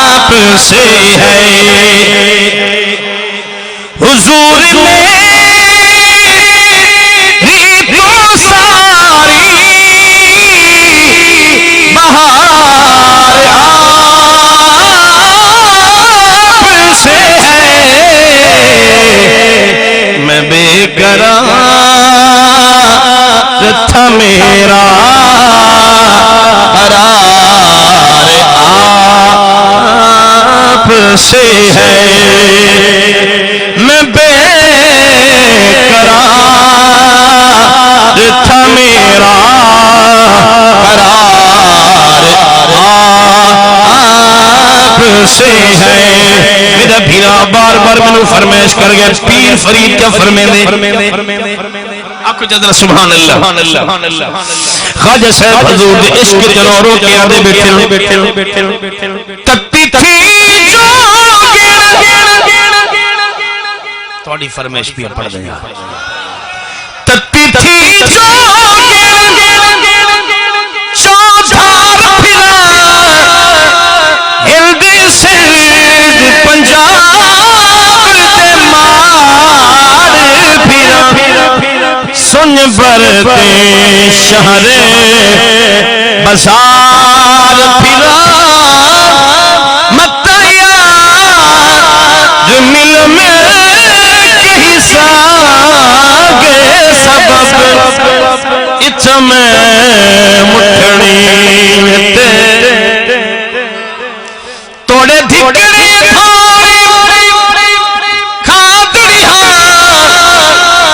آپ سے ہے حضور میں تھا میرا قرار آپ سے ہے میں بے قرار تھا میرا قرار آپ سے ہے میرا بھیرا بار بار منو فرمائش کر گیا پیر فرید کیا فرمے دے آکو جدر سبحان اللہ خواجہ صاحب حضور دے عشق تنوروں کے آدھے بیٹھے تکتی تھی جو توڑی فرمائش بھی پڑھ دیں تکتی تھی جو چودھار پھرا ہلد سرد پنجاب دے مار پھرا سن برتے شہر بازار پھرا متیا مل میں کہیں ساگے سبب اتم مٹھڑی تے توڑے دھکڑی تھوڑی کھادڑی ہاں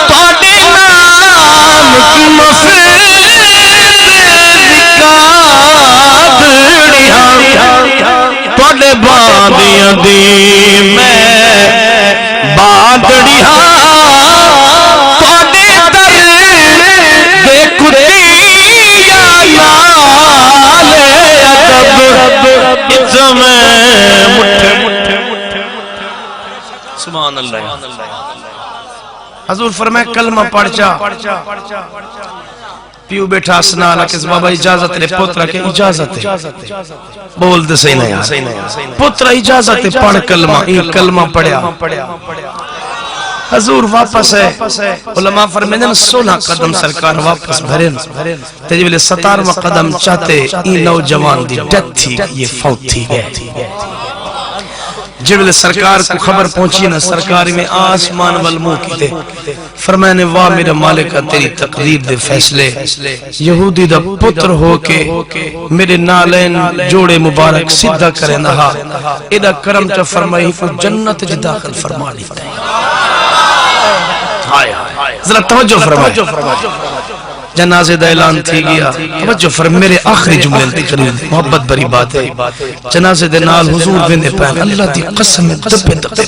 توڑے نام کی مفید دکادڑی ہاں توڑے باندیاں دی میں بادڑی ہاں توڑے در دے کتی یا نالے ادب اتم سبحان اللہ حضور فرمائے کلمہ پڑھ جا پیو بیٹھا اسنا لکس بابا اجازت لے پترہ کے اجازت ہے بول دے صحیح نہیں پترہ اجازت ہے پڑھ کلمہ ایک کلمہ پڑھیا حضور واپس ہے علماء فرمیدن 16 قدم سرکار واپس بھرین تجیب 17واں قدم چاہتے این نوجوان دی ڈیتھ تھی یہ فوت تھی گئے جب سرکار کو خبر پہنچی نا سرکار میں آسمان والمو کی دے فرمانے واہ میرا مالکہ تیری تقدیر دے فیصلے یہودی دا پتر ہو کے میرے نالین جوڑے مبارک سدھا کرے نہا ایدہ کرم چا فرمائی کو جنت جی داخل فرما لیتا ہے ذرا توجہ فرمائے جنازے دا اعلان تھی گیا توجہ فرمائے میرے آخری جملے قریب محبت بری بات ہے جنازے دے نال حضور بندے پہن اللہ دی قسم دبے دبے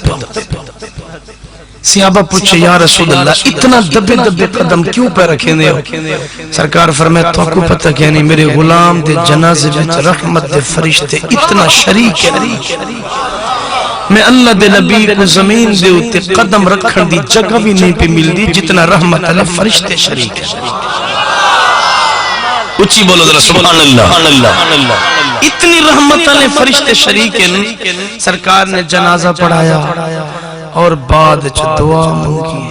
صحابہ پوچھے یا رسول اللہ اتنا دبے دبے قدم کیوں پہ رکھیں دے ہو سرکار فرمائے تو کو پتہ کہ نہیں میرے غلام دے جنازے میں رحمت دے فرشتے اتنا شریک ہے میں اللہ دے نبی کو زمین دے ہوتے قدم رکھن دی جگہ بھی نہیں پہ مل دی جتنا رحمت اللہ فرشتے شریک ہے اچھی بولو ذرا سبحان اللہ اتنی رحمت اللہ فرشتے شریک ہیں سرکار نے جنازہ پڑھایا اور بعد دعا منگی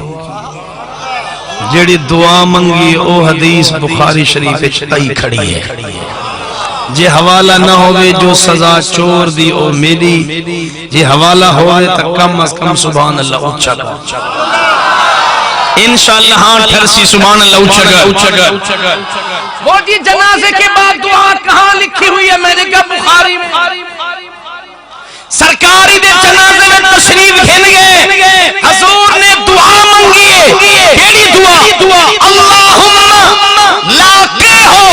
جیڑی دعا منگی او حدیث بخاری شریف آئی کھڑی ہے جے حوالہ نہ ہوئے جو سزا چور دی او میری جے حوالہ ہوئے تا کم از کم سبحان اللہ اچھا گا انشاءاللہ ہاں ٹھرسی سبحان اللہ اچھا گا وہ جی جنازے کے بعد دعا کہاں لکھی ہوئی ہے میں نے کہا بخاری میں سرکاری دے جنازے میں تشریف گھن گئے حضور نے دعا منگی ہے کیڑی دعا اللہم لاقے ہو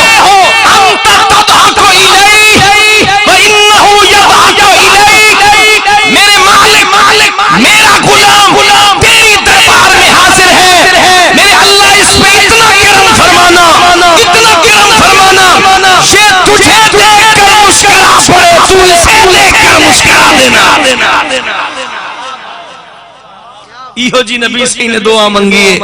انت تدعک الیہ وانہو یدعک الیہ میرے مالک میرا غلام تیری دربار میں حاضر ہے میرے اللہ اس پہ اتنا کرم فرمانا یہ تجھے دیکھ کر مسکرا پڑے تو اسے دیکھ کر مسکرا دینا ایہو جی نبی صحیح نے دعا منگی ہے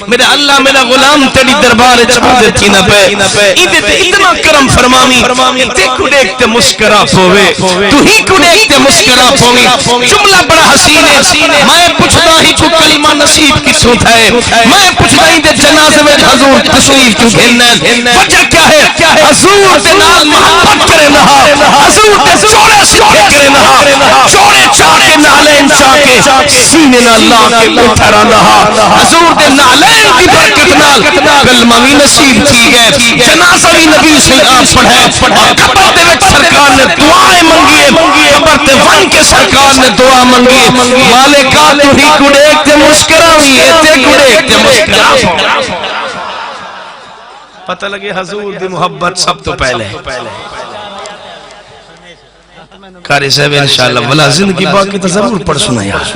میرے اللہ میرا غلام تیری دربار چھوڑے تھی نہ پہ ایدے تے اتنا کرم فرمامی تے کو دیکھتے مسکرا پوے تو ہی کو دیکھتے مسکرا پوی جملہ بڑا حسین ہے میں پوچھتا ہی کو کلمہ نصیب کی سوت ہے میں پوچھتا ہی دے جنازے میں حضور تشریف کیوں گھننا وجہ کیا ہے حضور دے نال محبت کرے نہا حضور دے چوڑے سکھے کرے نہا چوڑے چاکے نالین چاکے سینے نہ اللہ کے اٹھارا نہا حضور دے نالین کی برکت نال کلمہ بھی نصیب تھی گئے جنازہ بھی نبی سے آپ پڑھے اور قبر دے وچ سرکار نے دعائیں منگیے قبر دے ون کے سرکار نے دعا منگیے مالکہ تو ہی کو دیکھتے مسکرا ہوئی ہے تے کو دیکھتے مسکرا پتہ لگے حضور دی محبت سب تو پہلے قاری صاحب انشاءاللہ بلا زندگی باقی تو ضرور پڑھ سنا یار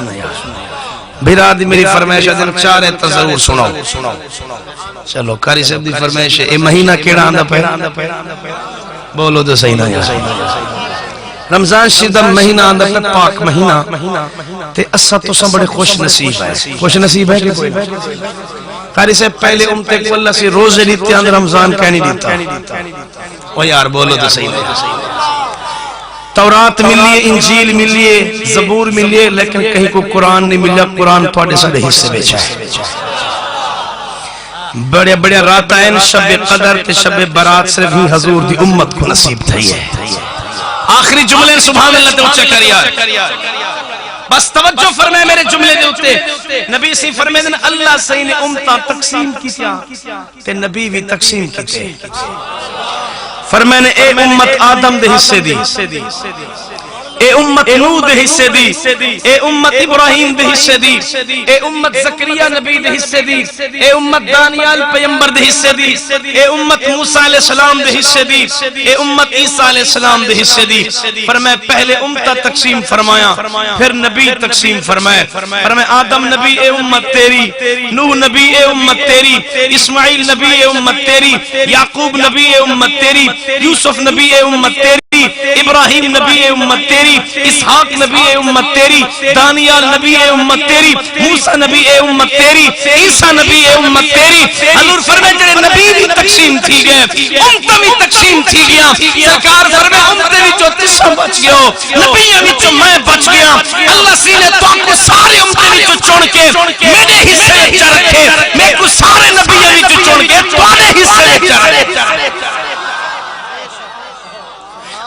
بھیرا دی میری فرمائش ہے دن چار ہے تو ضرور سناؤ چلو قاری صاحب دی فرمائش ہے اے مہینہ کیڑا آندہ پہ بولو تو صحیح نہ یار رمضان شدہ مہینہ آندہ پہ پاک مہینہ تے اسا تو سب بڑے خوش نصیب ہے خوش نصیب ہے کہ کوئی قاری صاحب پہلے امتے کو اللہ سے روزے لیتے ہیں رمضان کہنی دیتا وہ یار بولو تو صحیح ہے تورات ملیے انجیل ملیے زبور ملیے لیکن کہیں کو قرآن نہیں ملیا قرآن پاڑے سارے حصے بیچا ہے بڑے بڑے راتائن شب قدر تے شب برات صرف ہی حضور دی امت کو نصیب تھی ہے آخری جملے سبحان اللہ تے اچھا کریا بس توجہ فرمائے میرے جملے دے ہوتے نبی سی فرمائے دن اللہ صحیح نے امتہ تقسیم کی تیا تے نبی بھی تقسیم کی تے فرمائے نے اے امت آدم دے حصے دی اے امت نوح دے حصے دی اے امت ابراہیم دے حصے دی اے امت زکریہ نبی دے حصے دی اے امت دانیال پیمبر دے حصے دی اے امت موسیٰ علیہ السلام دے حصے دی اے امت عیسیٰ علیہ السلام دے حصے دی فرمائے پہلے امتہ تقسیم فرمایا پھر نبی تقسیم فرمائے فرمائے آدم نبی اے امت تیری نوح نبی اے امت تیری اسماعیل نبی اے امت تیری یعقوب نبی اے امت تیری یوسف نبی اے امت تیری ابراہیم نبی اے امت تیری اسحاق نبی اے امت تیری دانیال نبی اے امت تیری موسیٰ نبی اے امت تیری عیسیٰ نبی اے امت تیری حضور فرمائے جڑے نبی بھی تقسیم تھی گئے امتہ بھی تقسیم تھی گیا سرکار فرمائے امتہ بھی جو تسا بچ گیا نبی بھی جو میں بچ گیا اللہ سینے تو آپ کو سارے امتہ بھی جو چون کے میرے حصے چا رکھے میں کو سارے نبی بھی جو چون کے تمہارے حصے چا رکھے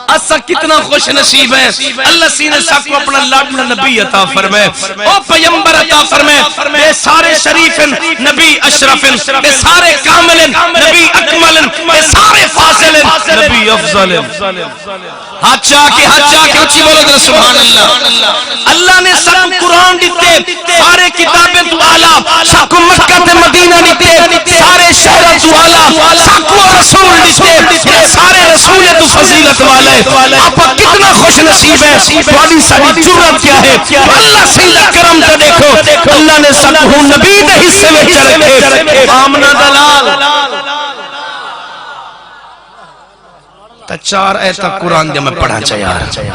اسا کتنا خوش نصیب ہے اللہ سینے سب کو اپنا لاڈلا نبی عطا فرمائے او پیمبر عطا فرمائے اے سارے شریفن نبی اشرفن اے سارے کاملن نبی اکملن اے سارے فاضلن نبی افضلن ہاتھ چاہ کے اچھی بولو در سبحان اللہ اللہ نے سب قرآن دیتے سارے کتابیں تو آلہ سب کو مکہ تے مدینہ دیتے سارے شہرہ تو آلہ سب کو رسول دیتے سارے رسول تو فضیلت والے آپ کتنا خوش نصیب ہے تھوڑی ساری جرت کیا ہے اللہ سیدہ کرم تے دیکھو اللہ نے سب کو نبی دے حصے میں چرکے آمنہ دلال تا چار ایتا قرآن دے میں پڑھا چاہیے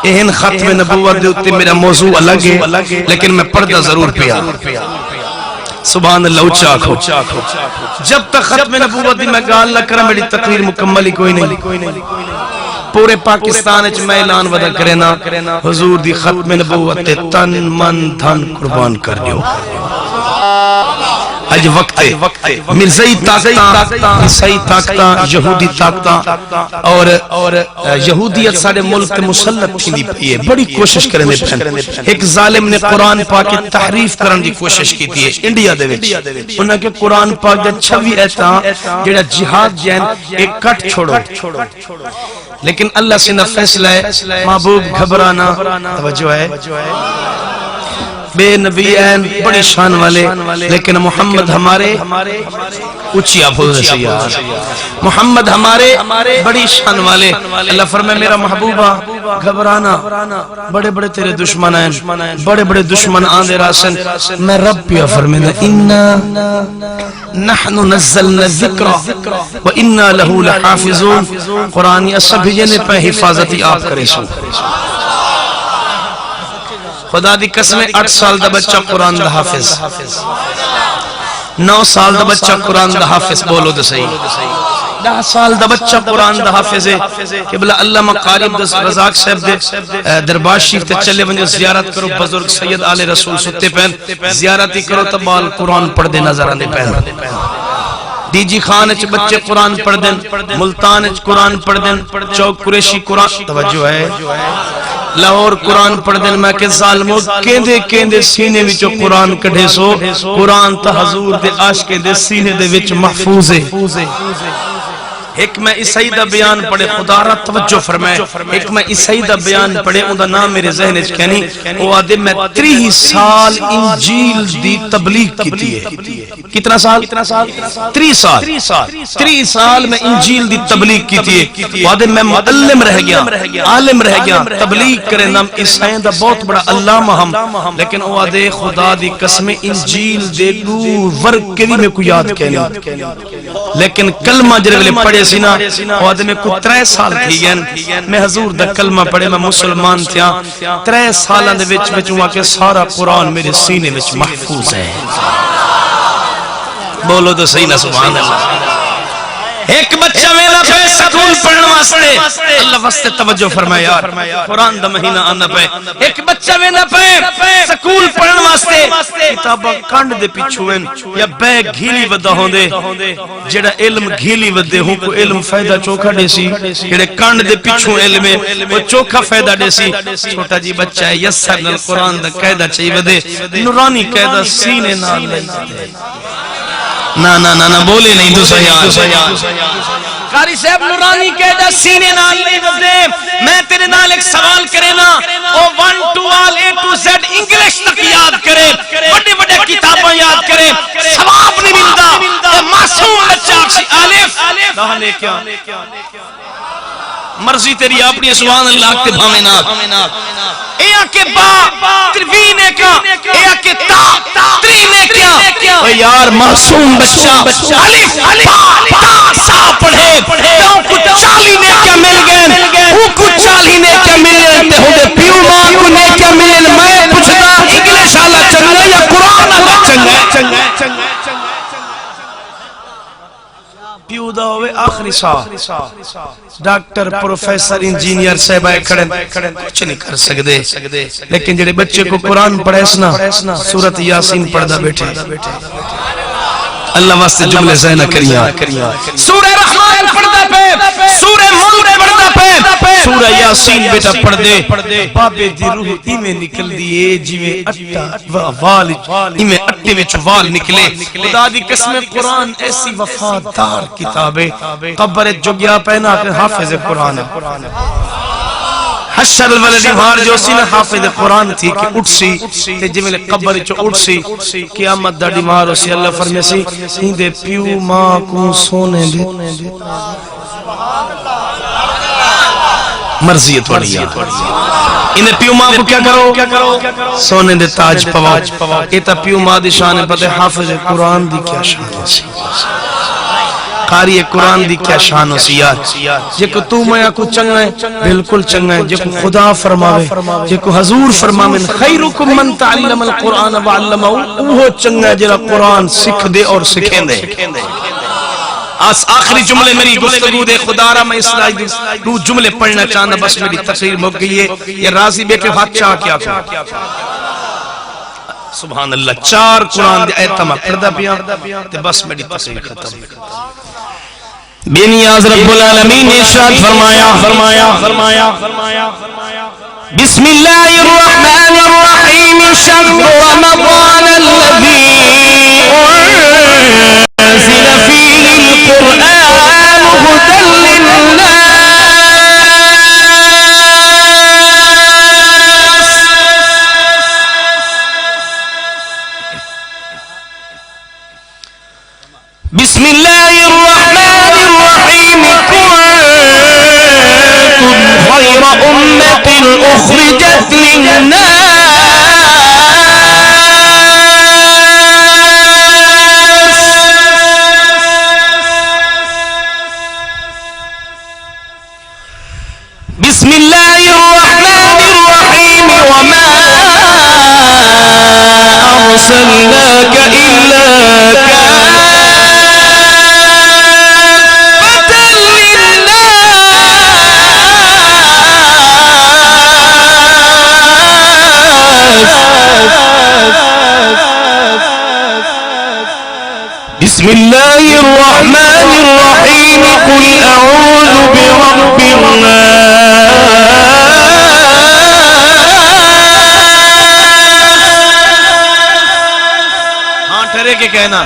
اہن ختم نبوت دے ہوتے میرا موضوع الگ ہے لیکن میں پڑھتا ضرور پیا سبحان اللہ اچھا کھو جب تک ختم نبوت دی میں گال نہ کرا میری تقریر مکمل ہی کوئی نہیں پورے پاکستان اچھ میں اعلان ودا کرنا حضور دی ختم نبوت تن من دھن قربان کر دیو آج وقت ہے مرزائی طاقتہ عیسائی طاقتہ یہودی طاقتہ اور یہودیت سارے ملک کے مسلط تھی پئی ہے بڑی کوشش کرنے پہن ایک ظالم نے قرآن پاک کی تحریف کرنے دی کوشش کی تھی انڈیا دے وچ انہاں کے قرآن پاک دے 26 ایتا جڑا جہاد جین ایک کٹ چھوڑو لیکن اللہ سے نہ فیصلہ ہے محبوب گھبرانا توجہ ہے بے نبی این بڑی شان والے لیکن محمد ہمارے اچھی آبھول رسی محمد ہمارے بڑی شان والے اللہ فرمائے میرا محبوبہ گھبرانا بڑے بڑے تیرے دشمن ہیں بڑے بڑے دشمن آندے راسن میں رب پیا فرمائے اننا نحن نزلنا الذکر و اننا لہو لحافظون قرآنی اصب ہجنے پہ حفاظتی آپ کرے سو خدا دی قسم 8 سال دا بچہ قرآن دا حافظ 9 سال دا بچہ قرآن دا حافظ بولو دا صحیح 10 سال دا بچہ قرآن دا حافظ ہے کہ بلا اللہ مقارب دا رزاق صاحب دے دربار شریف تے چلے بنجو زیارت کرو بزرگ سید آل رسول ستے پہن زیارتی کرو تبال قرآن پڑھ دے نظر آنے پہن ڈی جی خان اچھ بچے قرآن پڑھ دیں ملتان اچھ قرآن پڑھ دیں چوک قریشی قرآن توجہ ہے لاہور قرآن پڑھ دیں میں کہ ظالموں کیندے سینے وچو قرآن کڑھے سو قرآن تا حضور دے عاشق دے سینے دے وچ محفوظ ہے ایک میں عیسائی دا بیان پڑھے، خدا را توجہ فرمائے، ایک میں عیسائی دا بیان پڑھے، ان دا نام میرے ذہن وچ کہنی، وہ آدھے میں 30 سال انجیل دی تبلیغ کیتی ہے۔ کتنا سال؟ 30 سال 30 سال میں انجیل دی تبلیغ کیتی ہے۔ وہ آدھے میں معلم رہ گیا، عالم رہ گیا، تبلیغ کرے نام عیسائیں دا بہت بڑا علامہ ہم، لیکن وہ آدھے خدا دی قسم انجیل دے دور ورک کے بھی میں کو یاد کہنی، لیکن کلمہ جرے ویلے پڑھے سی نا، وہ آدھے میں کو 3 سال تھی گئن، میں حضور دا کلمہ پڑھے، میں مسلمان تھیا، 3 سالان دے وچ ہوا کہ سارا قرآن میرے سینے وچ محفوظ ہے۔ بولو تو صحیح نا سبحان اللہ۔ ایک بچہ میرا پہ سکول پڑھنے واسطے، اللہ واسطے توجہ فرمائے یار، قرآن دا مہینہ آنا پہ، ایک بچہ میرا پہ سکول پڑھنے واسطے کتابہ کانڈ دے پیچھویں یا بیگ گھیلی ودا ہوں دے، جڑا علم گھیلی ودے ہوں کو علم فائدہ چوکھا دے سی، جڑے کانڈ دے پیچھوں علم ہے وہ چوکھا فائدہ دے سی۔ چھوٹا جی بچہ ہے یسر نل قرآن دا قیدہ چاہی ودے، نورانی قیدہ سینے نال لئی ودے، نا بولے نہیں تو صحیح قاری صاحب نورانی قیدہ سینے نال لئی ودے۔ میں تیرے نال ایک سوال کرے نا، او 1 to all A to Z English تک یاد کرے، بڑے بڑے کتاباں یاد کرے، ثواب نہیں ملتا۔ اے معصوم بچہ اکسی الف دہنے کیا مرضی تیری اپنی سبحان اللہ کے بھامے نا، اے آکے با تروینے کا، اے آکے تا ترینے کیا، اے یار معصوم بچہ الف با سا پڑھے، تو کچھ 40 نے کیا مل گئے، وہ کچھ 40 نے کیا مل گئے، تے ہوتے پیو ماں کو نے کیا مل گئے۔ میں پوچھتا انگلش آلہ چنگا یا قرآن آلہ چنگا؟ پیو دا ہوئے آخری سال، ڈاکٹر پروفیسر انجینئر صاحبہ کھڑن کچھ نہیں کر سکتے، لیکن جڑے بچے کو قرآن پڑھے سورت یاسین پڑھ دا بیٹھے، اللہ واسطے جملے زینہ کریاں، سورہ رحمان پڑھ دا پہ، سورہ ملک پڑھ دا پہ، سورہ یاسین بیٹا پڑھ دے، بابے دی روح ایمیں نکل دیئے جیویں اٹھا وال، ایمیں اٹھے میں چوال نکلے۔ خدا دی قسم قرآن ایسی وفادار کتابیں، قبر جو گیا پہنا کہ حافظ قرآن ہے۔ حشر الولدی بھار جو سی نا حافظ قرآن تھی کہ اٹھ سی تے جمعے قبر چو اٹھ سی قیامت دا ڈیمار سی اللہ فرمے سی ہندے پیو ماں کو سونے دے مرضیت وڑی انہیں پیو ماں کو کیا کرو سونے دے تاج پواؤ ایتا پیو ماں دی شان پتہ حافظ قرآن دی کیا شان سی قاری قرآن دی کیا شان سی یار جے کو تو میں کو چنگا ہے بالکل چنگا ہے، جے کو خدا فرماوے جے کو حضور فرماوے خیرکم من تعلم القرآن وعلمہ وہ چنگا ہے جے قرآن سکھ دے اور سکھیں دے۔ آخری جملے میری گفتگو دے خدا را میں اسلائی دو جملے پڑھنا چاہنا بس میری تقریر مک گئی ہے، یہ راضی بیٹے ہاتھ چاہ کیا کرو سبحان اللہ 4 قرآن دے آیتہ میں پردہ پیا تے بس میری تقریر ختم۔ بے نیاز رب العالمین نے ارشاد فرمایا بسم اللہ الرحمن الرحیم شهر رمضان الذی انزل فیہ القرآن هدى للناس بسم اللہ الرحمن الرحیم کنتم خیر امت اخرجت للناس بسم اللہ الرحمن الرحیم وما ارسلناک الا بسم اللہ الرحمن الرحیم قل اعوذ برب الناس ہاں ٹھہرے کہنا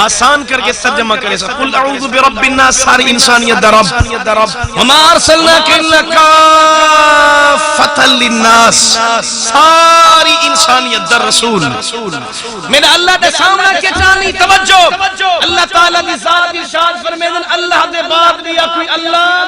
آسان کر کے ترجمہ کرے سا قل اعوذ برب الناس ساری انسانیت در رب وما ارسلناک الا کافۃ للناس ساری انسانیت در رسول میرا اللہ دے سامنے کے چانی توجہ اللہ تعالیٰ دی ذات ارشاد فرمیدن اللہ دے بعد بھی کوئی اللہ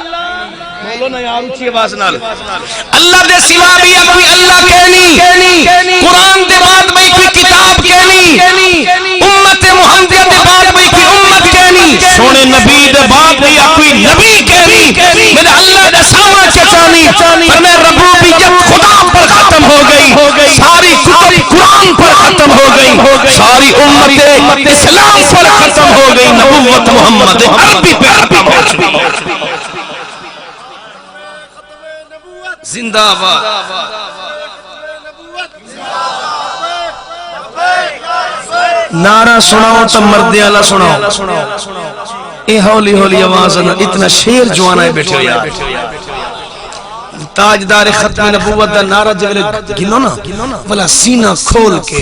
بولو نا یار اچھی آواز نال اللہ دے سوا بھی کوئی اللہ کہنی قرآن دے بعد بھی کوئی کتاب کہنی امت محمدیہ دے بعد بھی کوئی امت کہنی سونے نبی دے بعد بھی کوئی نبی کہنی میرے اللہ دے سامنے کے چانی فرمے ربوبیت خدا پر ختم ہو گئی ساری کتب قرآن پر ختم ہو گئی ساری امت اسلام پر ختم ہو گئی نبوت محمد عربی پہ ختم ہو چکی زندہ آباد نعرہ سناؤ تو مردے اللہ سناؤ اے ہولی ہولی آواز اتنا شیر جوانا ہے بیٹھے یار تاجدار ختم نبوت دا نعرہ جگلے گنو نا بلا سینہ کھول کے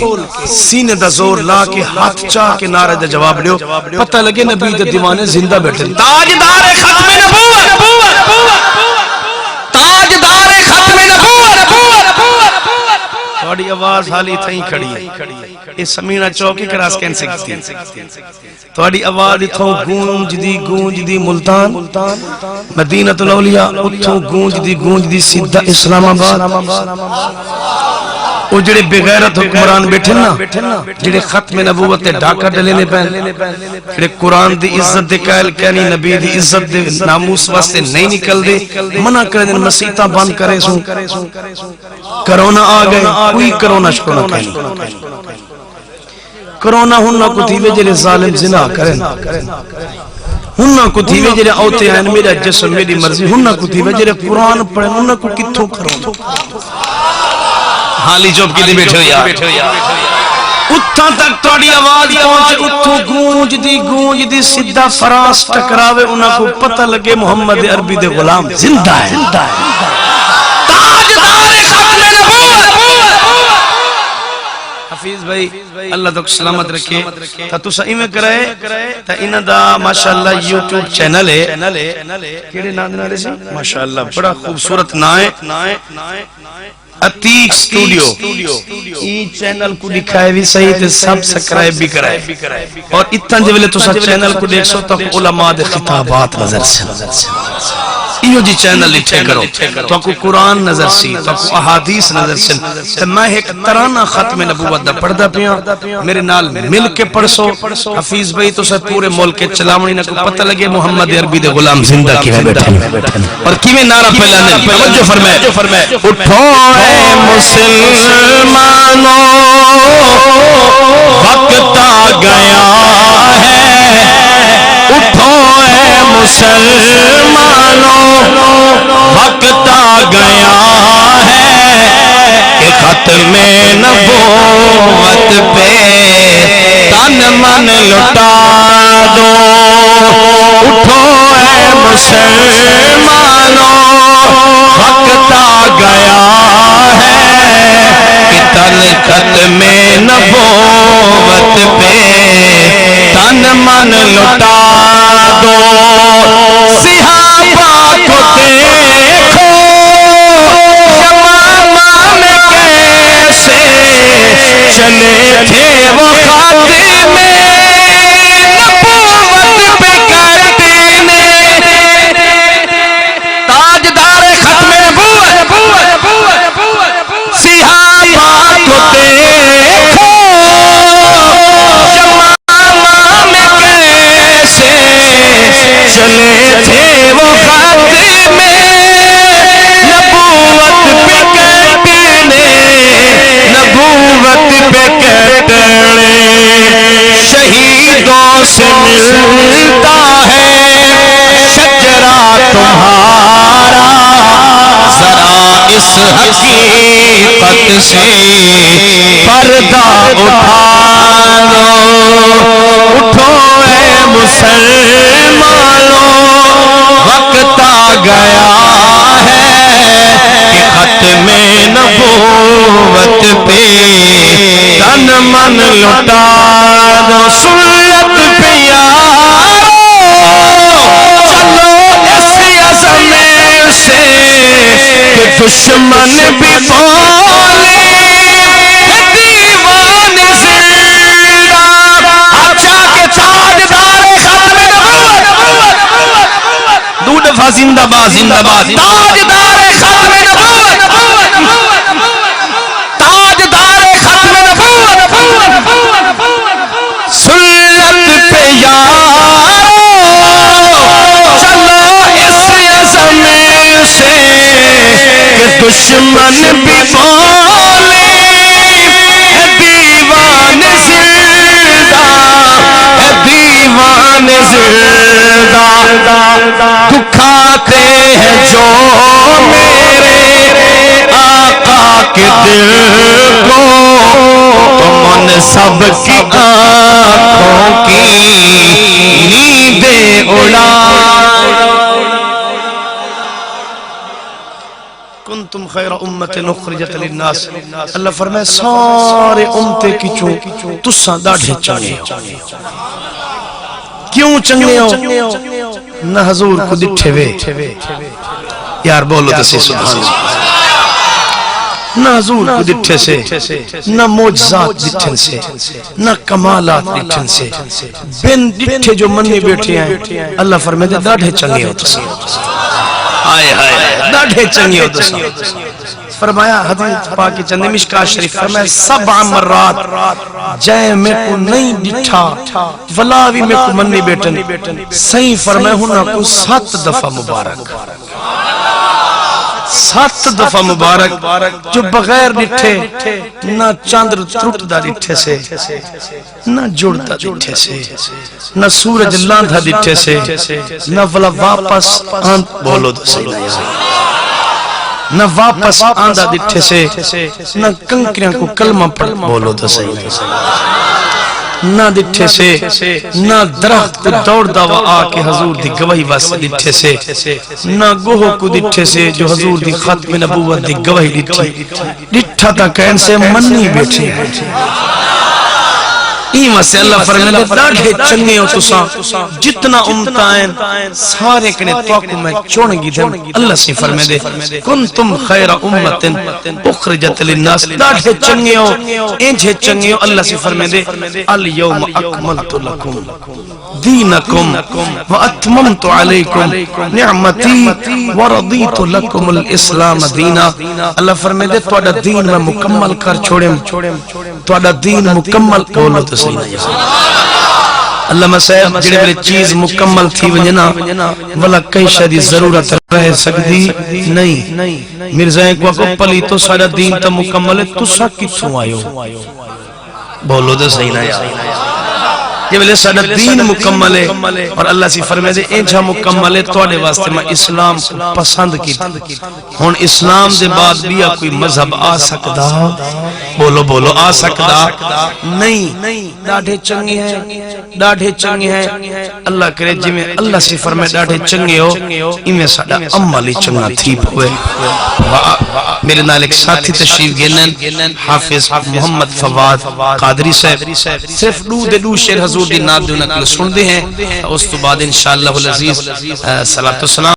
سینے دا زور لا کے ہاتھ چاہ کے نعرہ دا جواب لیو پتہ لگے نبی دا دیوانے زندہ بیٹھے تاجدار ختم نبوت تاجدار ختم نبوت تھوڑی آواز حالی تھیں کھڑی ہے یہ سمینہ چوکی کراس کہن سکتی تھوڑی آواز اتھوں گونج دی ملتان مدینہ الاولیاء اتھوں گونج دی سیدھا اسلام آباد وہ جڑے بغیرت حکمران بیٹھے نا جڑے ختم نبوت تے ڈاکہ ڈلینے پہن جڑے قرآن دی عزت دے قائل کہنی نبی دی عزت دے ناموس واسطے نہیں نکل دے منع کرے دن مسیطہ بند کرے سوں کرونا آ گئے کوئی کرونا شکرنا کہنی کرونا ہنہ کو تھیوے جڑے ظالم زنا کریں ہنہ کو تھیوے جڑے آوتے ہیں میرا جسم میری مرضی ہنہ کو تھیوے جڑے قرآن پڑھیں ہنہ کو کتھوں کرونا حالی جوب کی دی بیٹھو یار اتھا تک توڑی آواز پہنچے اتھو گونج دی سدھا فراس ٹکراوے انہاں کو پتہ لگے محمد عربی دے غلام زندہ ہے تاجدار ختم نبوت حفیظ بھائی اللہ تک سلامت رکھے تا تو سعی میں کرائے تا انہ دا ماشاءاللہ یوٹیوب چینل ہے کیڑے نام دے سی ماشاءاللہ بڑا خوبصورت نائے عتیق سٹوڈیو ای چینل کو دکھائے بھی صحیح تے سب سکرائب بھی کرائے اور اتنا جولے تو سا چینل کو دیکھ سو تک علماء دے خطابات نظر سے ایو جی چینل لٹھے کرو تو کو قرآن نظر سی تو کو احادیث نظر سے تو میں ایک ترانہ ختم نبوت دا پڑھدا پیا میرے نال مل کے پڑھ سو حفیظ بھائی تو سے پورے ملک کے چلاونی نہ کو پتہ لگے محمد عربی دے غلام زندہ کی بیٹھے اور کیویں نعرہ پھیلانے توجہ فرمائے اٹھو اے مسلمانوں وقت آ گیا ہے اٹھو اے مسلمانوں وقت آ گیا ہے کہ ختم نبوت پہ تن من لٹا دو اٹھو اے مسلمانوں وقت آ گیا ہے کہ تن ختم نبوت پہ تن من لٹا دو صحابہ کو دیکھو یمامہ میں کیسے چلے تھے وہ خاتم نبوت پہ کرنے تاجدار ختم نبوت صحابہ کو دیکھو یمامہ میں کیسے چلے تھے وہ خاتم نبوت پہ کٹنے نبوت پہ کٹنے شہیدوں سے ملتا ہے شجرہ تمہارا ذرا اس حقیقت سے پردہ اٹھا دو اٹھو اے مسلمانوں وقت آ گیا ہے کہ ختم نبوت پہ تن من مٹا دو سنت پہ یارو چلو اس عزم سے کہ دشمن بھی بولے دیوان زندہ اچھا کہ تاجدار ختم نبوت دو دفعہ زندہ باد زندہ باد تاجدار ختم نبوت تاجدار ختم نبوت سنت پہ یارو چلو اس عزم سے کہ دشمن بھی بولے دیوان زندہ دیوان زندہ دکھاتے ہیں جو میرے آقا کے دل کو تم سب کی آنکھوں کی نیندیں اڑا کنتم خیر امت اخرجت للناس اللہ فرمائے سارے امتے کی چوں تساں ڈاڈھے چنگے ہو کیوں چنگے ہو نہ حضور کو دٹھے وے یار بولو تسی سبحان اللہ نہ حضور کو دٹھے سے نہ معجزات دٹھن سے نہ کمالات دٹھن سے بن دٹھے جو منی بیٹھے ہیں اللہ فرمائے دے ڈاڈھے چنگے ہو تسی آئے آئے ڈاڈھے چنگے ہو تسی فرمایا حدیث پاکی چندی مشکات شریف فرمایا 7 مرات جائے میں کو نہیں ڈٹھا ولاوی میں کو منی بیٹن صحیح فرمایا ہوں کو 7 دفعہ مبارک 7 دفعہ مبارک جو بغیر ڈٹھے نہ چاندر ترٹ دا ڈٹھے سے نہ جڑتا ڈٹھے سے نہ سورج لاندھا ڈٹھے سے نہ ولا واپس آنت بولو دو سیدہ نہ واپس آندھا دٹھے سے نہ کنکریاں کو کلمہ پڑھ بولو تو صحیح نہ دٹھے سے نہ درخت کو دوڑ دعویٰ آکے حضور دی گواہی واسطے دٹھے سے نہ گوہو کو دٹھے سے جو حضور دی ختم نبوت دی گواہی دٹھی دٹھا تا کہن سے منی بیٹھی ہے ایمہ سے اللہ فرمائے ڈاڑھے چنگے ہو تساں جتنا امتائیں سارے کنے توقع میں چونگی دیں اللہ سے فرمائے دے کنتم خیر امت اخرجت للناس ڈاڑھے چنگے ہو انجھے چنگے ہو اللہ سے فرمائے دے الیوم اکملت لکم دینکم واتممت علیکم نعمتی ورضیت لکم الاسلام دینا اللہ فرمائے دے توڑا دین میں مکمل کر چھوڑیں توڑا دین مکمل بولو تو اللہ مسائب جڑے میرے چیز مکمل تھی ونجنا ولا کئی شادی ضرورت رہ سکتی نہیں مرزائیں کو پلی تو سارا دین تا مکمل ہے تو سا کتوں آئیو بولو دے صحیح نہ یار یہ بلے سارا دین مکمل ہے اور اللہ سی فرمائے دے انجھا مکمل ہے تو آنے واسطے میں اسلام کو پسند کی ہون اسلام دے بعد بھی کوئی مذہب آ سکتا بولو بولو آ سکتا نہیں ڈاڑھے چنگے ہیں اللہ کرے جی میں اللہ سے فرمائے ڈاڑھے چنگے ہو انہیں ساڑھا عملی چنگا تھی ہوئے میرے نال ایک ساتھی تشریف گینن حافظ محمد فواد قادری صاحب صرف دو شیر حضور دی ناد دو نقل سن دے ہیں اس تو بعد انشاءاللہ العزیز صلاة والسلام